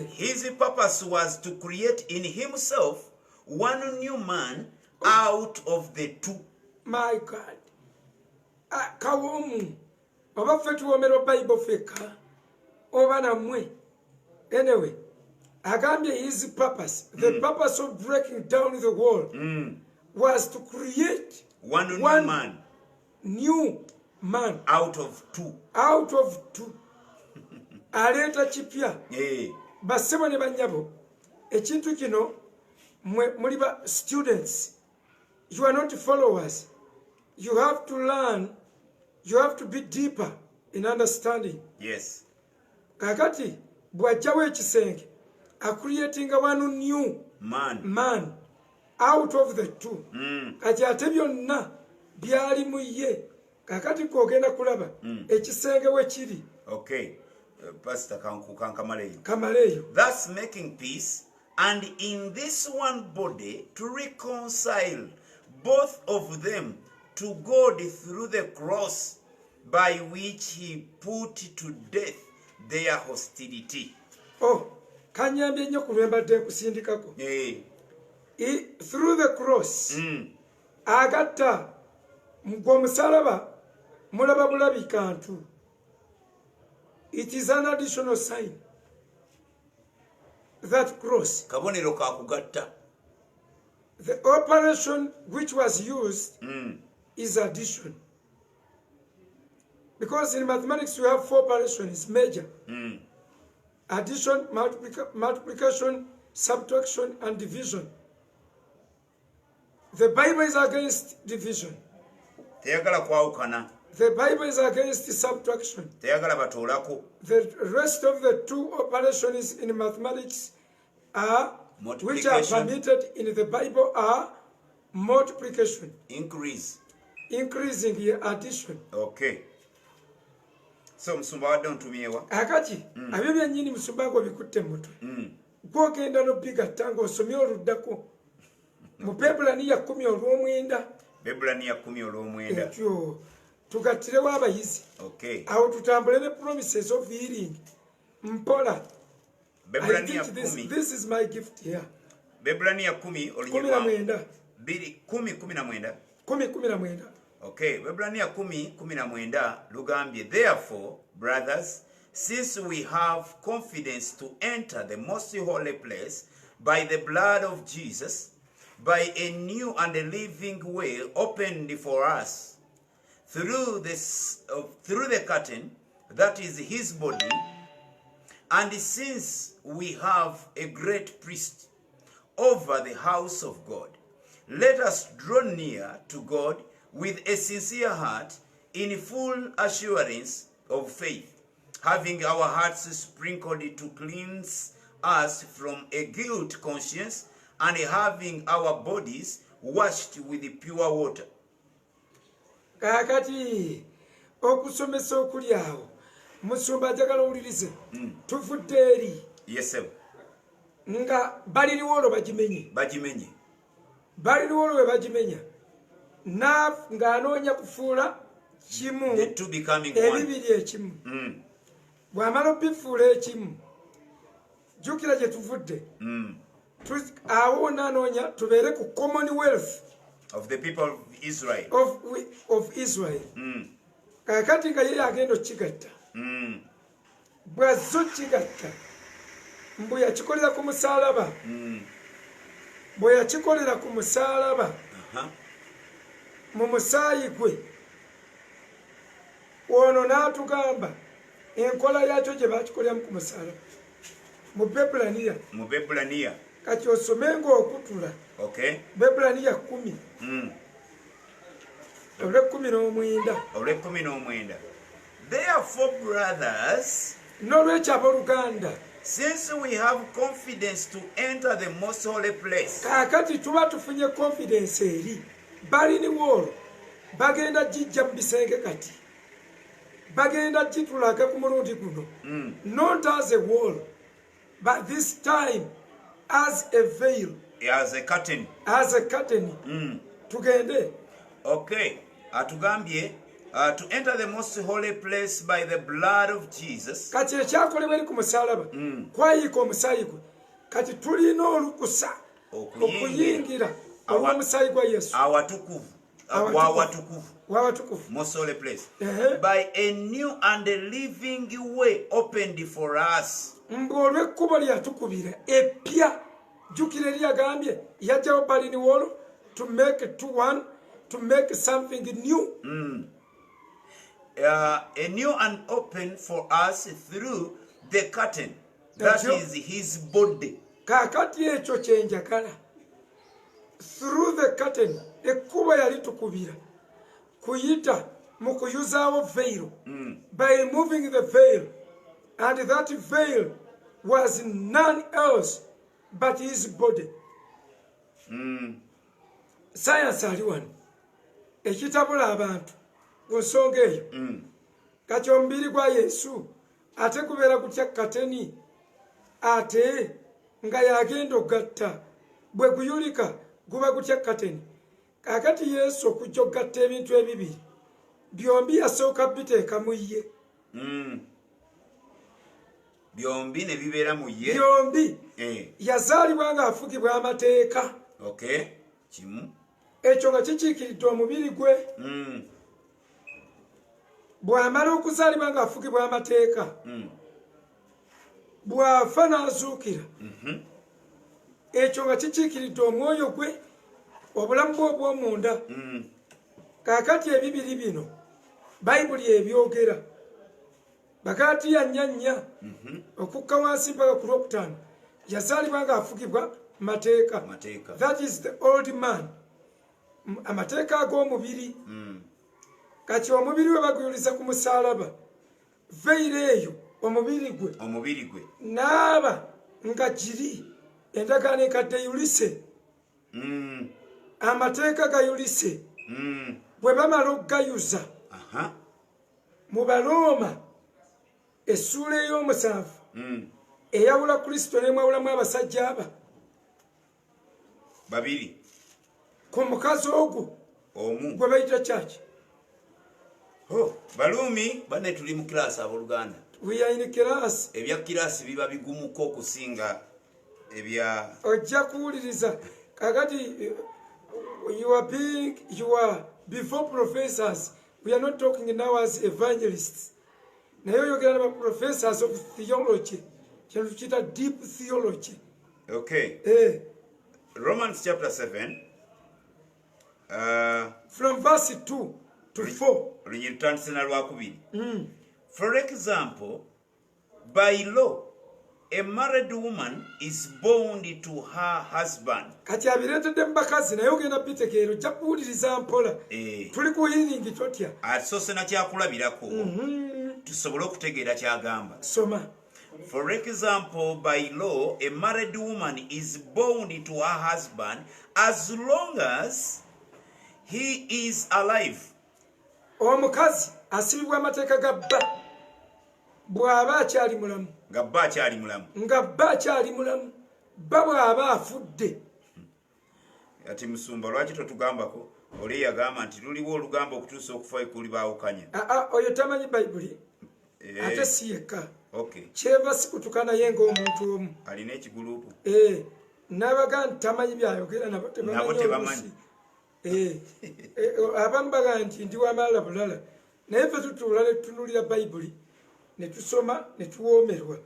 His purpose was to create in himself one new man out of the two. My God. Kawomu. Oba ffe tuwomerwa Bible feka. Oba namwe. Anyway. Agambye his purpose. The purpose of breaking down the wall was to create one new man out of two. Aleeta kipya. Bassebo ne bannyabo, ekintu kino muli ba students. You are not followers. You have to learn. You have to be deeper in understanding. Yes. Kakati bw'ajjawo ekisenge creating one new man out of the two. Kati ate byonna byali mu ye. Kakati kwogenda kulaba ekisenge we kiri. Okay. Pastor Kamaleyo. Thus making peace, and in this one body to reconcile both of them to God through the cross, by which he put to death their hostility. Kanyambye nnyo ku lwembadde nkusindikako. Through the cross agatta gwe omusalaba mulaba bulabi kantu. It is an additional sign. That cross, kabonero ka kugatta. The operation which was used is addition. Because in mathematics we have 4 operations major. Addition, multiplication, subtraction, and division. The Bible is against division. teyagala kwawukana. The Bible is against subtraction. Teyagala batoolako. The rest of the two operations in mathematics are, which are permitted in the Bible, are multiplication, increasing addition. Okay. So musumba wadde ontumyewa. Akati abyo byennyini musumba ngo bikutte mutwe. Gwogenda n'obigatta ng'osomye oluddako. Mu Bebulaniya 10:9. Bebulaniya 10:9. Ekyo tugattirewo abayizi. Okay. Awo tutambule ne promises of healing. Mpola. Bebulaniya 10. This is my gift here. Bebulaniya 10 olunyirwa 10:19. Okay, Bebulaniya 10:19 lugambye, therefore, brothers, since we have confidence to enter the most holy place by the blood of Jesus, by a new and a living way opened for us through the curtain that is his body, and since we have a great priest over the house of God, let us draw near to God with a sincere heart, in full assurance of faith, having our hearts sprinkled to cleanse us from a guilt conscience, and having our bodies washed with pure water. Kakati okusomesa okuli awo musumba ajagala owulirize tuvudde eri nga baliriwolo bagimenye baliriwolo we bagimenya ng'anoonya kufuula kimu ebibiri ekimu bw'amala obifuula ekimu jjukira gye tuvudde awo n'anoonya tubeere ku commonwealth of the people of Israel. Of Israel. Kakati nga ye agenda okigatta. Bw'azza okigatta mbu yakikolera ku musaalaba. Bwe yakikolera ku musaalaba mu musaayi gwe ono n'atugamba enkola yakyo gye baakikoleramu ku musaalaba mu Bebulaniya. Kati osomenga okutula. Okay. Bebulaniya 10. Olwe 19. Therefore, brothers, n'olwekyo abooluganda, since we have confidence to enter the most holy place. Kaakati tuba tufunye confidence eri baliniwolo bagenda jijja mu bisenge kati bagenda jitulaga ku mulundi guno, not as a wall but this time as a veil, as a curtain. Tugende. Okay. Atugambye to enter the most holy place by the blood of Jesus. Kati ekyakolebwa eri ku musaalaba kwayiika omusaayi gwe kati tulina olukusa okuyingira olw'omusaayi gwa Yesu wawatukuvu most holy place by a new and a living way opened for us. Mbu olw'ekkubo lyatukubira eppya. Jjukira eri yagambye yajjawo baliniwolo to make it to one, to make something new. A new and open for us through the curtain that is his body. Kakati ekyo kyenjagala. Through the curtain ekkubo yali tukubira kuyita mu kuyuzaawo veil, by removing the veil, and that veil was none else but his body. Science ali wano ekitabula abantu ku nsonga eyo. Kati omubiri gwa Yesu ate kubeera kutya kateni ate nga yagenda ogatta bwe guyulika guba gutya kateni. Kakati Yesu okujja okugatta ebintu ebibiri byombi yasooka biteeka mu ye. Byombi ne bibeera mu ye. Byombi yazaalibwa ng'afugibwa amateeka. Okay. Kimu ekyo nga kikiikiridde omubiri gwe. Bw'amala okuzaalibwa ng'afugibwa amateeka bw'afa n'azuukira ekyo nga kikiikiridde omwoyo gwe, obulamu bwe obw'omunda. Kaakati ebibiri bino bayibuli ebyogera. Bagaatiya 4 okukka wansi mpaka ku 5 yazaalibwa ng'afugibwa mateeka. That is the old man. Amateeka ag'omubiri kati omubiri we baguyuliza ku musaalaba veire eyo omubiri gwe naaba nga giri endagaano ekadde yulise amateeka gayulise bwe bamala okugayuza mu Balooma essuula ey'omusanvu eyawula Kristo n'emwawulamu abasajja aba babiri ku mukazi ogwo omu gwe bayita kyaki. Baluumi banne tuli mu kiraasi abooluganda. We are in class. Ebya kiraasi biba bigumuko okusinga ebya ojja kuwuliriza kakati you are before professors. We are not talking now as evangelists. Naye oyogera n'aba professors of theology. Kino tukiyita deep theology. Okay. Romans chapter 7 from verse 2 to 4. For example, by law, a married woman is bound to her husband. Kati abiretedde mbakazi naye ogenda bitegeero ojja kuwuliriza mpola. Tuli ku healing totya. So sena kyakulabirako tusobole okutegeera kyagamba. Soma. For example, by law, a married woman is bound to her husband as long as he is alive. Omukazi asibibwa amateeka ga bba bw'aba akyali mulamu. Nga bba akyali mulamu. Nga bba akyali mulamu. Bba bw'aba afudde. Ati Musumba lwaki totugambako? Oli yagamba nti luliwo olugamba okutuusa okufa kuli baawukanya. Oyo tamanyi Bayibuli. Ate si yekka. Okay. Kyeva sikutukana ye ng'omuntu omu. Alina ekigulupu. N'abaga nti tamanyi byayogera nabo tebamanyi. Abamu baga nti ndi w'amalala bulala. Naye ffe tutuula ne tutunuulira Bayibuli ne tusoma ne tuwoomerwa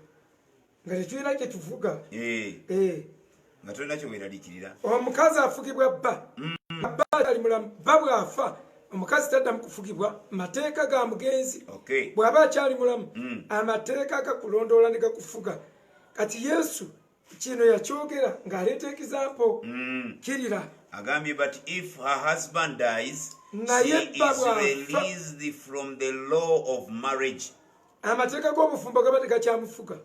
nga tetulina kye tuvuga. Nga tolina kye weeraliikirira. Omukazi afugibwa bba. Bba ali mulamu. Bba bw'afa omukazi taddamu kufugibwa. Mateeka ga mugenzi. Bw'aba akyali mulamu amateeka gakulondoola ne gakufuga. Kati Yesu kino yakyogera ng'aleeta example. Kirira. Agambye, but if her husband dies, she is released from the law of marriage. Amateeka g'obufumbo gaba tegakyamufuga.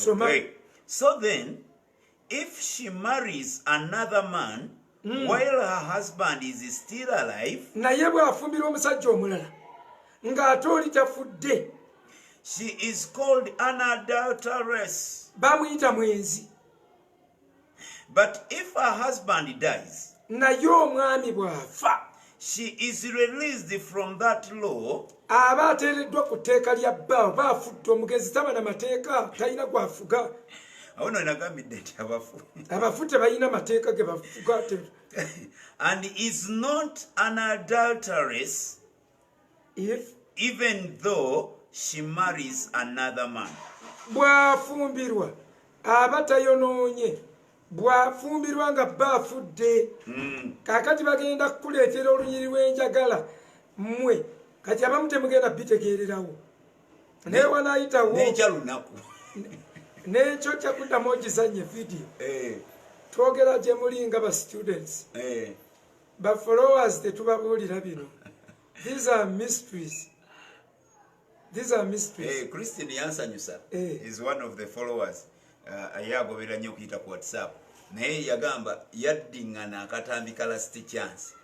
Okay. So then, if she marries another man while her husband is still alive, naye bw'afumbirwa omusajja omulala ng'ate oli tafudde, she is called an adulteress. Bamuyita mwenzi. But if her husband dies, naye omwami bw'afa, she is released from that law. Aba ateereddwa ku tteeka lya bba. Oba afudde omugenzi taba na mateeka, talina gwafuga. Awo no nagambidde nti abafu tebalina mateeka ge bafuga. And is not an adulteress even though she marries another man. Bw'afumbirwa aba tayonoonye. Bw'afumbirwa nga bba afudde. Kaakati bagenda kukuleetera olunyiri lw'enjagala mmwe. Kati abamu temugenda bitegeererawo. Naye wanaayitawo n'ekyalunaku n'ekyo kyakuddamu ogizanye vidiyo. Twogera gye muli nga ba students. Ba followers tetubabuulira bino. These are mysteries. Christine yansanyusa is one of the followers. Ayagobera nnyo okuyita ku WhatsApp. Naye yagamba yaddingana akatambi ka last chance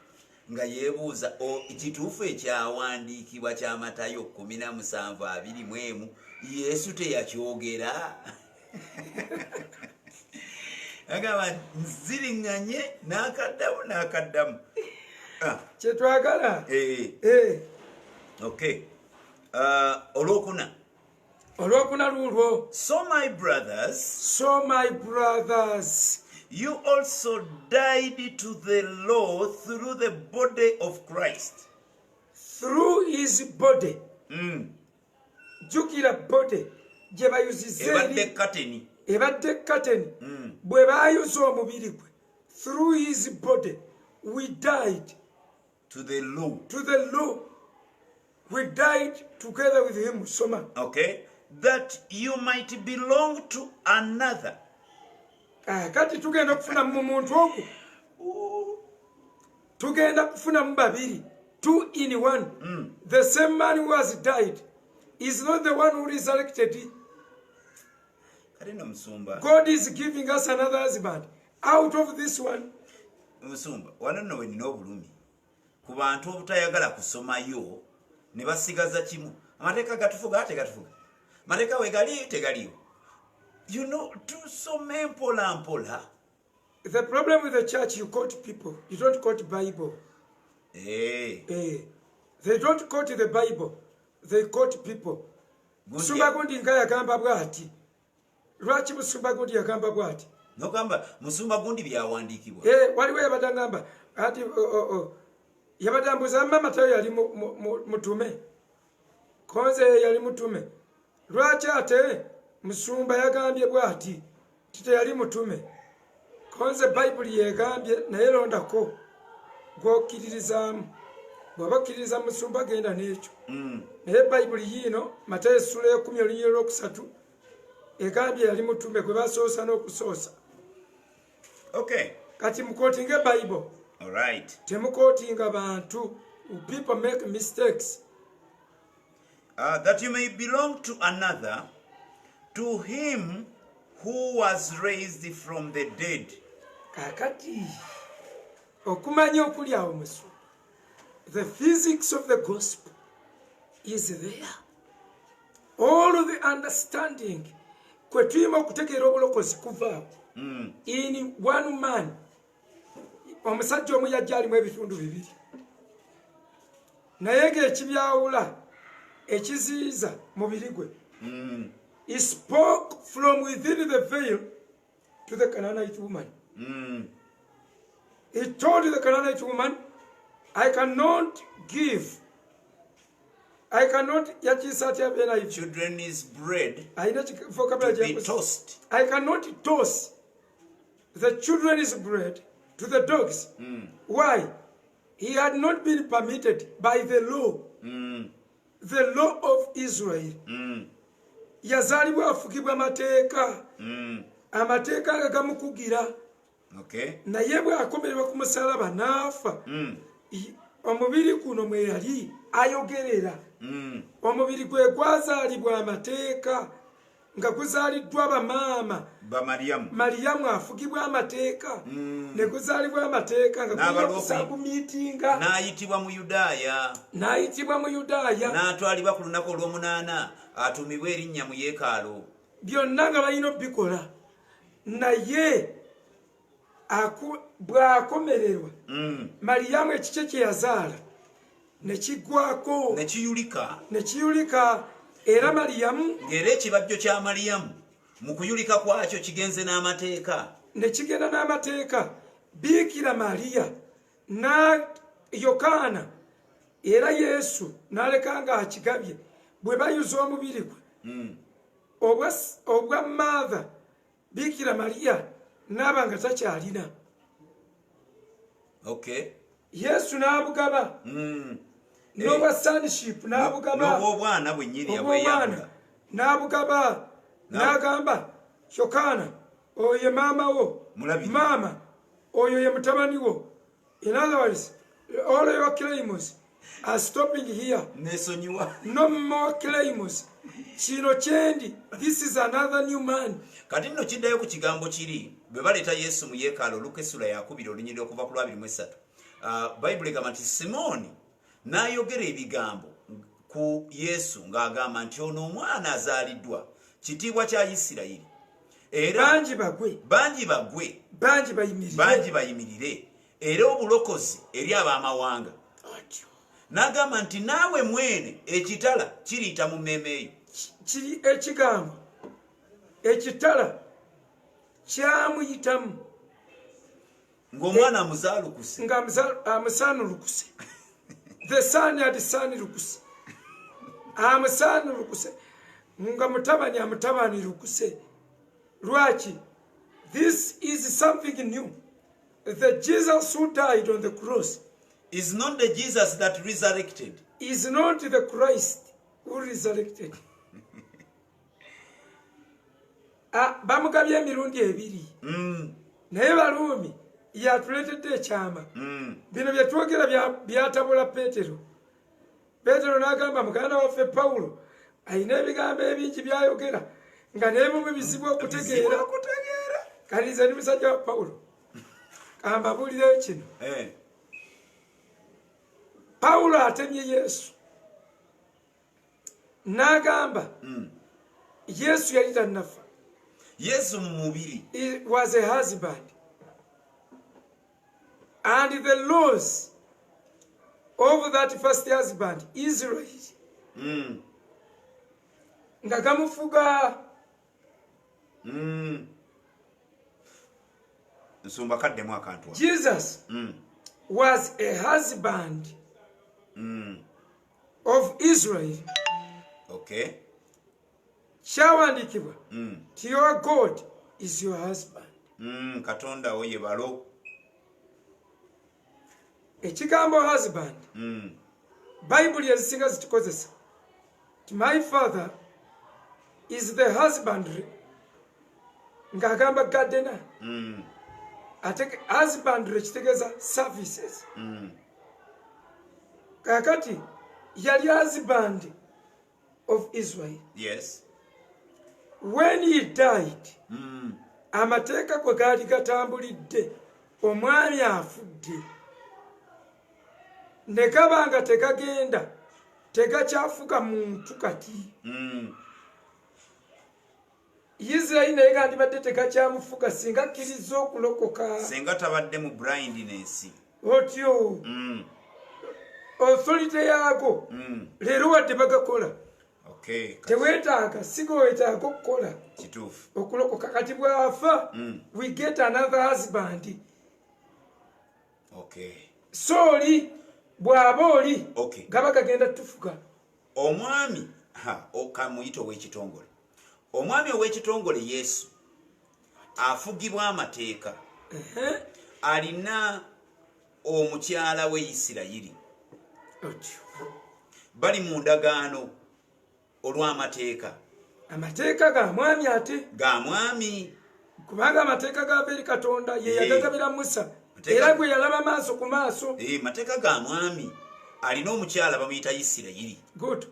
nga yeebuuza ekituufu ekyawandiikibwa kya Matayo 17:21 Yesu teyakyogera. Agamba nziriŋŋanye n'akaddamu. Kyetwagala. Okay. Olwokuna lulwo. So my brothers, you also died to the law through the body of Christ. Through his body. Jukira body. Gye bayuzizza ebadde kateni. Bwe baayuza omubiri gwe. Through his body we died. To the law. We died together with him. Soma. Okay. That you might belong to another. Kati tugenda kufuna mu muntu ogwo. Tugenda kufuna mu babiri. 2 in 1. The same man who has died is not the one who resurrected. God is giving us another husband out of this one. Musumba wananno we nina obulumi ku bantu obutayagala kusomayo ne basigaza kimu amateeka gatufuga ate gatufuga mateeka we gali tegaliyo. You know, tusome mpola mpola. The problem with the church, you quote people, you don't quote Bible. They don't quote the Bible, they quote people. Musumba gundi nga yagamba bwati. Lwaki musumba gundi yagamba bwati? Nogamba musumba gundi byawandiikibwa. Waliwo yabadangamba ati yabadambuza mama tayo yali mutume. Konze yali mutume. Lwaki ate musumba yagambye bwati tite yali mutume. Konze Bible yegambye naye londako gwokiririzamu. Bwabakiririza musumba genda n'ekyo. Naye Bible yino Matayo sura ya 10:3 egambye yali mutume gwe basoosa n'okusoosa. Okay. Kati mukotinge Bible. All right. Temukotinga bantu. People make mistakes. That you may belong to another, to him who was raised from the dead. Kakati. Okumanya okuli awo musu. The physics of the gospel is there. All of the understanding kwe tuyima okutegeera obulokozi kuva in one man. Omusajja omu yajja alimu ebitundu bibiri. Naye ng'ekibyawula ekiziyiza mubiri gwe. He spoke from within the veil to the Canaanite woman. He told the Canaanite woman, I cannot children's bread to be tossed. I cannot toss the children's bread to the dogs. Why? He had not been permitted by the law. The law of Israel. Yazalibwa afugibwa amateeka. Amateeka nga gamukugira. Okay. Naye bwe akomererwa ku musalaba n'afa. Omubiri guno mwe yali ayogerera. Omubiri gwe gwazaalibwa amateeka nga guzaaliddwa bamaama. Mariyamu afugibwa amateeka. Ne guzaalibwa amateeka nga gusagumiitinga. N'ayitibwa mu Yudaaya. N'atwalibwa ku lunaku olw'omunaana atuumibwa erinnya mu yeekaalu. Byonna nga balina obbikola. Naye bw'akomererwa Mariyamu ekikye kye yazaala ne kiggwako ne kiyulika era Mariyamu ng'era ekibajjo kya Mariyamu mu kuyulika kwakyo kigenze n'amateeka ne kigenda n'amateeka. Biikira Mariya na Yokaana era Yesu n'aleka nga akigabye bwe bayuza omubiri gwe obwa Maatha Biikira Mariya n'aba nga takyalina. Okay. Yesu n'abugaba. N'obwa sonship n'abugaba. N'obwobwana bwennyini yabweyabula. N'abugaba. N'agamba Yokaana oyo ye maama wo. Maama oyo ye mutabani wo. In other words, all your claims are stopping here. No more claims. Kino kyendi. This is another new man. Kati nno kiddayo ku kigambo kiri bwe baleeta Yesu mu yeekaalu Luka essula ya 2 olunyirira okuva ku 23. Bayibuli egamba nti Simooni n'ayogera ebigambo ku Yesu ng'agamba nti ono omwana azaaliddwa kitiibwa kya Isirayiri. Era bangi bagwe bangi bayimirire era obulokozi eri ab'amawanga. N'agamba nti naawe mwene ekitala kiriyita mu mmeeme eyo. Kiri ekigambo ekitala kyamuyitamu ng'omwana amuzaalukuse nga amusaanulukuse. The son had saanulukuse amusaanulukuse nga mutabani amutabanirukuse. Lwaki? This is something new. The Jesus who died on the cross is not the Jesus that resurrected. Is not the Christ who resurrected. Bamugabye emirundi ebiri. Naye Baruumi yatuletedde ekyama bino byetwogera byatabula Petero. Petero n'agamba muganda waffe Pawulo alina ebigambo ebingi byayogera nga n'ebimu bizibu okutegeera. Kanisa ni musajja wa Pawulo kamba bulire kino. Pawulo atemye Yesu n'agamba Yesu yali tannafa. Yesu mu mubiri. He was a husband. And the laws of that first husband, Israel, nga gamufuga. Nsumba kaddemu akantu. Jesus was a husband of Israel. Okay. Kyawandikibwa ti your God is your husband. Katonda wo ye balo. Ekigambo husband Bible ezisinga zikikozesa ti my father is the husbandry ng'agamba gardener. Ate husbandry kitegeeza services. Kakati yali husband of Israel. Yes. When he died, amateeka kwe gaali gatambulidde omwami afudde ne gaba nga tegagenda tegakyafuga muntu kati. Israel naye gandibadde tegakyamufuga singa akkiriza okulokoka. Singa tabadde mu blindness. Otyo authority yaago leero wadde bagakola. Okay. Teweetaaga siga weetaaga okukola kituufu okulokoka. Kati bwafa we get another husband. Okay. Sooli bw'aba oli okay. gaba gagenda tufuga. Omwami okamuyita ow'ekitongole. Omwami ow'ekitongole Yesu afugibwa amateeka. Alina omukyala we Isirayiri. Bali mu ndagaano olw'amateeka. Amateeka ga mwami ate. Ga mwami. Kubanga amateeka gava eri Katonda ye yagagabira Musa. Era gwe yalaba maaso ku maaso. Mateeka ga mwami. Alina omukyala bamuyita Isirayiri. Good.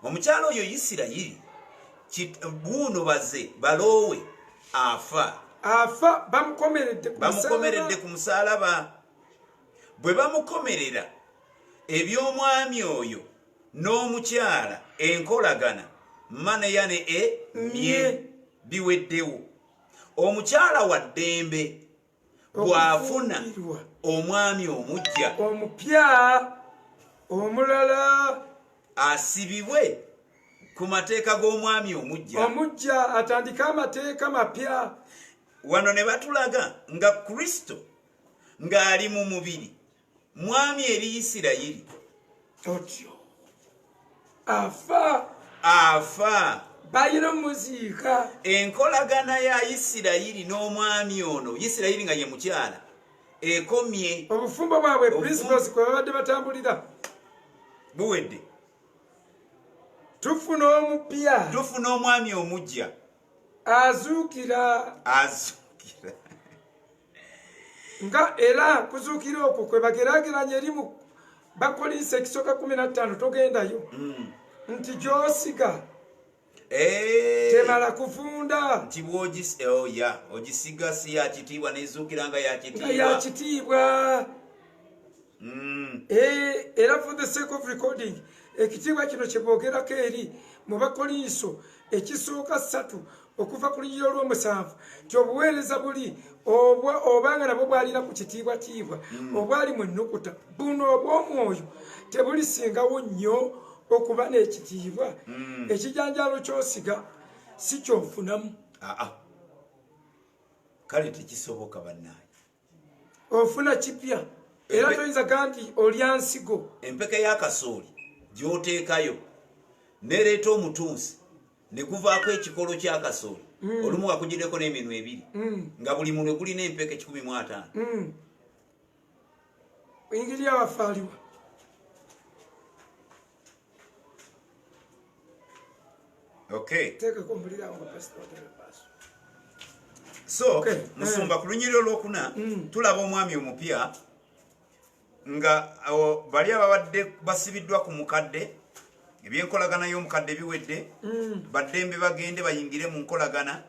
Omukyala oyo Isirayiri buno baze baloowe afa. Bamukomeredde ku musalaba. Bwe bamukomerera eby'omwami oyo n'omukyala enkolagana maneyane mye biweddewo. Omukyala wa ddembe bw'afuna omwami omujja omupya omulala asibibwe ku mateeka g'omwami omujja atandika amateeka mapya. Wano ne batulaga nga Kristo ng'ali mu mubiri mwami eri Isirayiri. Otyo afa bayina muziika. Enkolagana ya Isirayiri n'omwami ono, Isirayiri nga ye mukyala, ekomye. Obufumbo bwabwe principles kwe babadde batambulira buwedde. Tufuna omupya. Tufuna omwami omujja azuukira. Nga era kuzuukira okwo kwe bageraageranya eri mu Bakolinsi ekisooka 15 togendayo nti gy'osiga temala kufunda. Nti ogisiga si yakitiibwa nezuukira nga yakitiibwa. Era for the sake of recording ekitiibwa kino kye boogerako eri mu Bakolinso ekisooka 3 okuva ku lunyiriro olw'omusanvu nti obuweereza buli obanga nabwo bwalina ku kitiibwatiibwa obwali mu nnukuta buno obw'omwoyo tebulisingawo nnyo okuba n'ekitiibwa. Ekijanjalo ky'osiga si kyofunamu. Kale tekisoboka bannaaye. Ofuna kipya era toyinza nti olya nsigo. Empeke y'akasooli gy'oteekayo nereeta omutunsi ne guvaako ekikolo ky'akasooli olumu wakugireko n'eminwe ebiri nga buli munwe gulina empeke 150. Ingeri abafaaliwa. Okay. Teekako omulirawo nga pasita watera paaso. So Okay. musumba ku lunyiriro lwokuna tulaba omwami omupya nga bali ababadde basibiddwa ku mukadde ebyenkolagana y'omukadde biwedde baddembe bagende bayingire mu nkolagana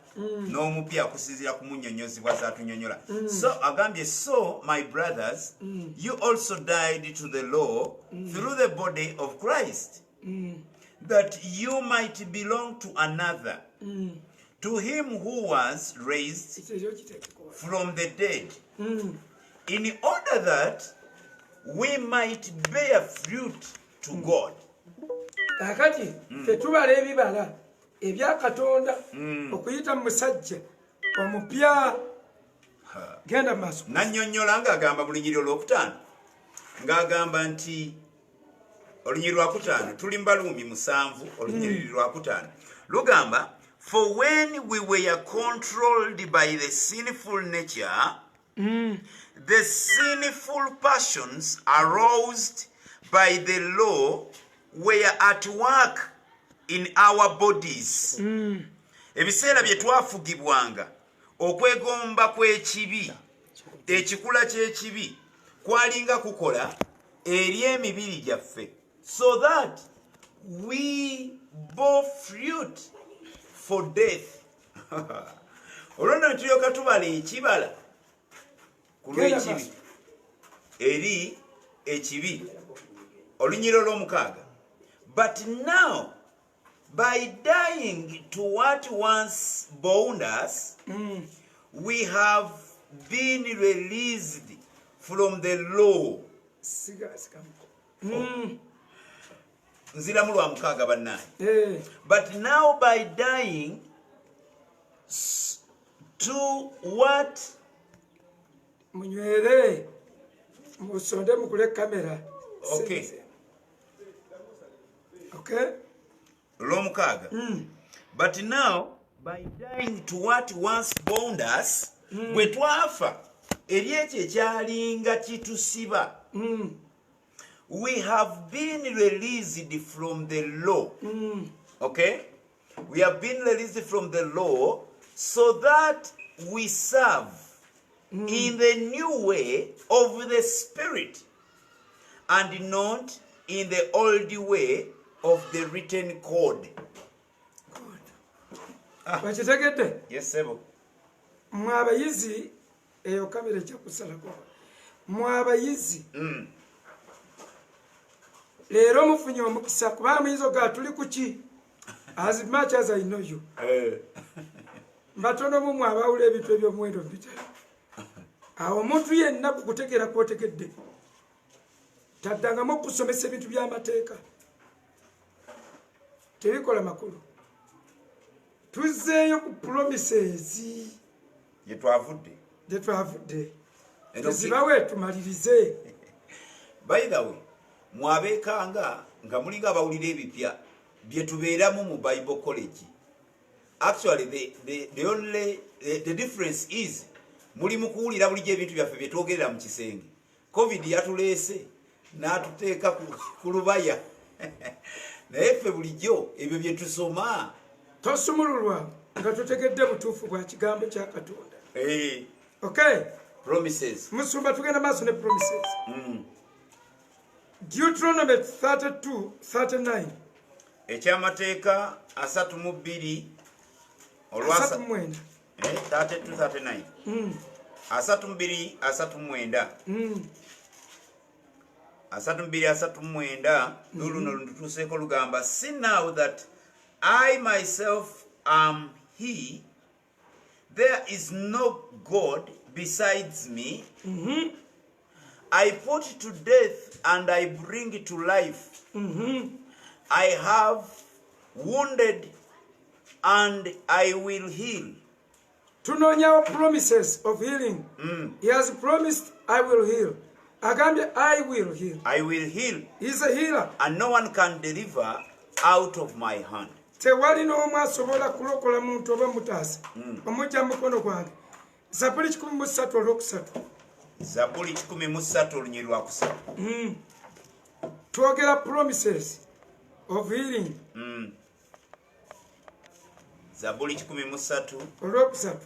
n'omupya akusinziira ku munnyonnyozibwa zatunyonyola. So agambye, so my brothers, you also died to the law through the body of Christ, that you might belong to another, to him who was raised from the dead, in order that we might bear fruit to God. Akati tetubala ebibala ebya Katonda okuyita mu musajja omupya genda maso. Nannyonnyola ng'agamba mu lunyiriro lwokutaano ng'agamba nti olunyiriro lwakutaano tuli mu Baluumi 7 olunyiriro lwakutaano lugamba, for when we were controlled by the sinful nature, the sinful passions aroused by the law were at work in our bodies. Ebiseera bye twafugibwanga okwegomba kw'ekibi, ekikula ky'ekibi kwalinga kukola eri emibiri gyaffe, so that we bore fruit for death. Olwonna tulyoka tubala ekibala ku lw'ekibi eri ekibi. Olunyiriro lw'omukaaga, but now by dying to what once bound us, we have been released from the law. Nziramu lwa mukaaga bannange. But now by dying to what? Munywere musonde mukule kamera. Okay. Okay. Lomukaaga. But now by dying to what once bound us, bwe twafa eri ekyo ekyalinga kitusiba, we have been released from the law. Okay? We have been released from the law so that we serve in the new way of the Spirit and not in the old way of the written code. Bakitegedde? Yes, sebo. Mwabayizi eyo kamera kyakusalako. Mwabayizi. Leero mufunye omukisa kuba amayizo ga tuli kuki? As much as I know you. Mbatono mu mwabawula ebintu eby'omuwendo bitali. Awo omuntu yenna kukutegera kwotegedde. Taddangamu okusomesa ebintu by'amateeka. Tebikola makulu. Tuzzeeyo ku promises. Yetwavudde. Tuzibawe tumalirize. By the way, mwabeekanga nga mulinga abawulira ebipya bye tubeeramu mu Bible College. Actually, the difference is muli mu kuwulira bulijjo ebintu byaffe bye twogerera mu kisenge. COVID yatuleese n'atuteeka ku lubaya. Naye ffe bulijjo ebyo bye tusoma. Tosumululwa nga tutegedde butuufu bwa kigambo kya Katonda. Okay. Promises. Musumba tugenda maaso ne promises. Deuteronomy 32:39. Ekyamateeka 32 olwasa 39. 32:39. 32:39. 32:39 luno lutuseeko lugamba, see now that I myself am he, there is no God besides me. I put to death and I bring to life. I have wounded and I will heal. Tunoonya promises of healing. He has promised I will heal. Agambye I will heal. I will heal. He's a healer. And no one can deliver out of my hand. Tewali n'omu asobola kulokola muntu oba mutaasa omujja mu mukono gwange. Zabuli 13:3. Zabuli 13 olunyiri lwakusatu. Twogera promises of healing. Zabuli 13 olwokusatu.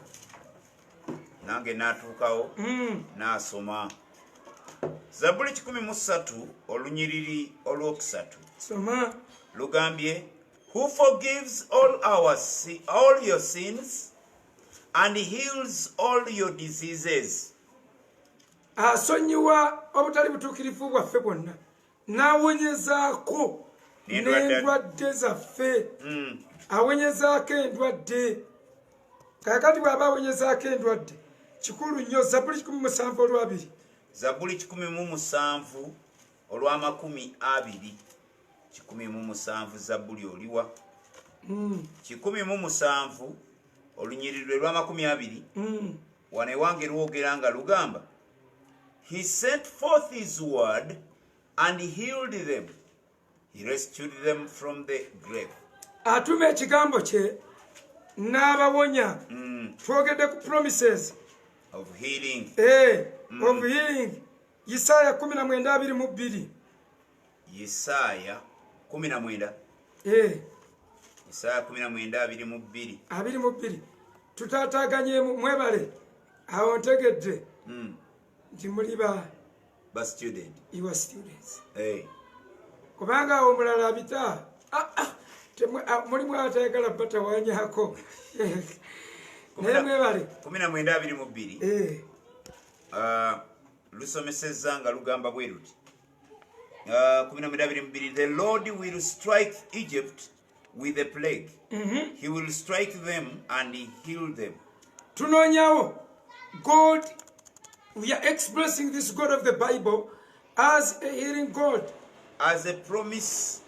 nange natuukawo n'asoma Zabbuli 13 olunyiriri olwokusatu soma lugambye who forgives all your sins and heals all your diseases. asonyiwa obutali butuukirivu bwaffe bwonna n'awonyezaako n'endwadde zaffe awonyezaako endwadde kakati bw'aba awonyezaako endwadde kikulu nnyo Zabbuli 17 olwabiri Zabbuli 17 olw'amakumi 17 Zabbuli oliwa 17 olunyiriri lw'amakumi 20 wano ewange lwogera nga lugamba he sent forth his word and healed them, he rescued them from the grave. atuma ekigambo kye n'abawonya twogedde ku promises Of healing. of healing Yesaya 19:22 Yesaya 19 Yesaya 19:22 22 tutaataganyemu mwebale awo ntegedde nti muli ba student. your students Kubanga awo omulala abita mulimu atayagala batawanyako naye mwebale 19:22 lusomesezza nga lugamba bwe luti 19:22 the Lord will strike Egypt with a plague. He will strike them and heal them. Tunonyawo God, we are expressing this God of the Bible as a healing God, as a promise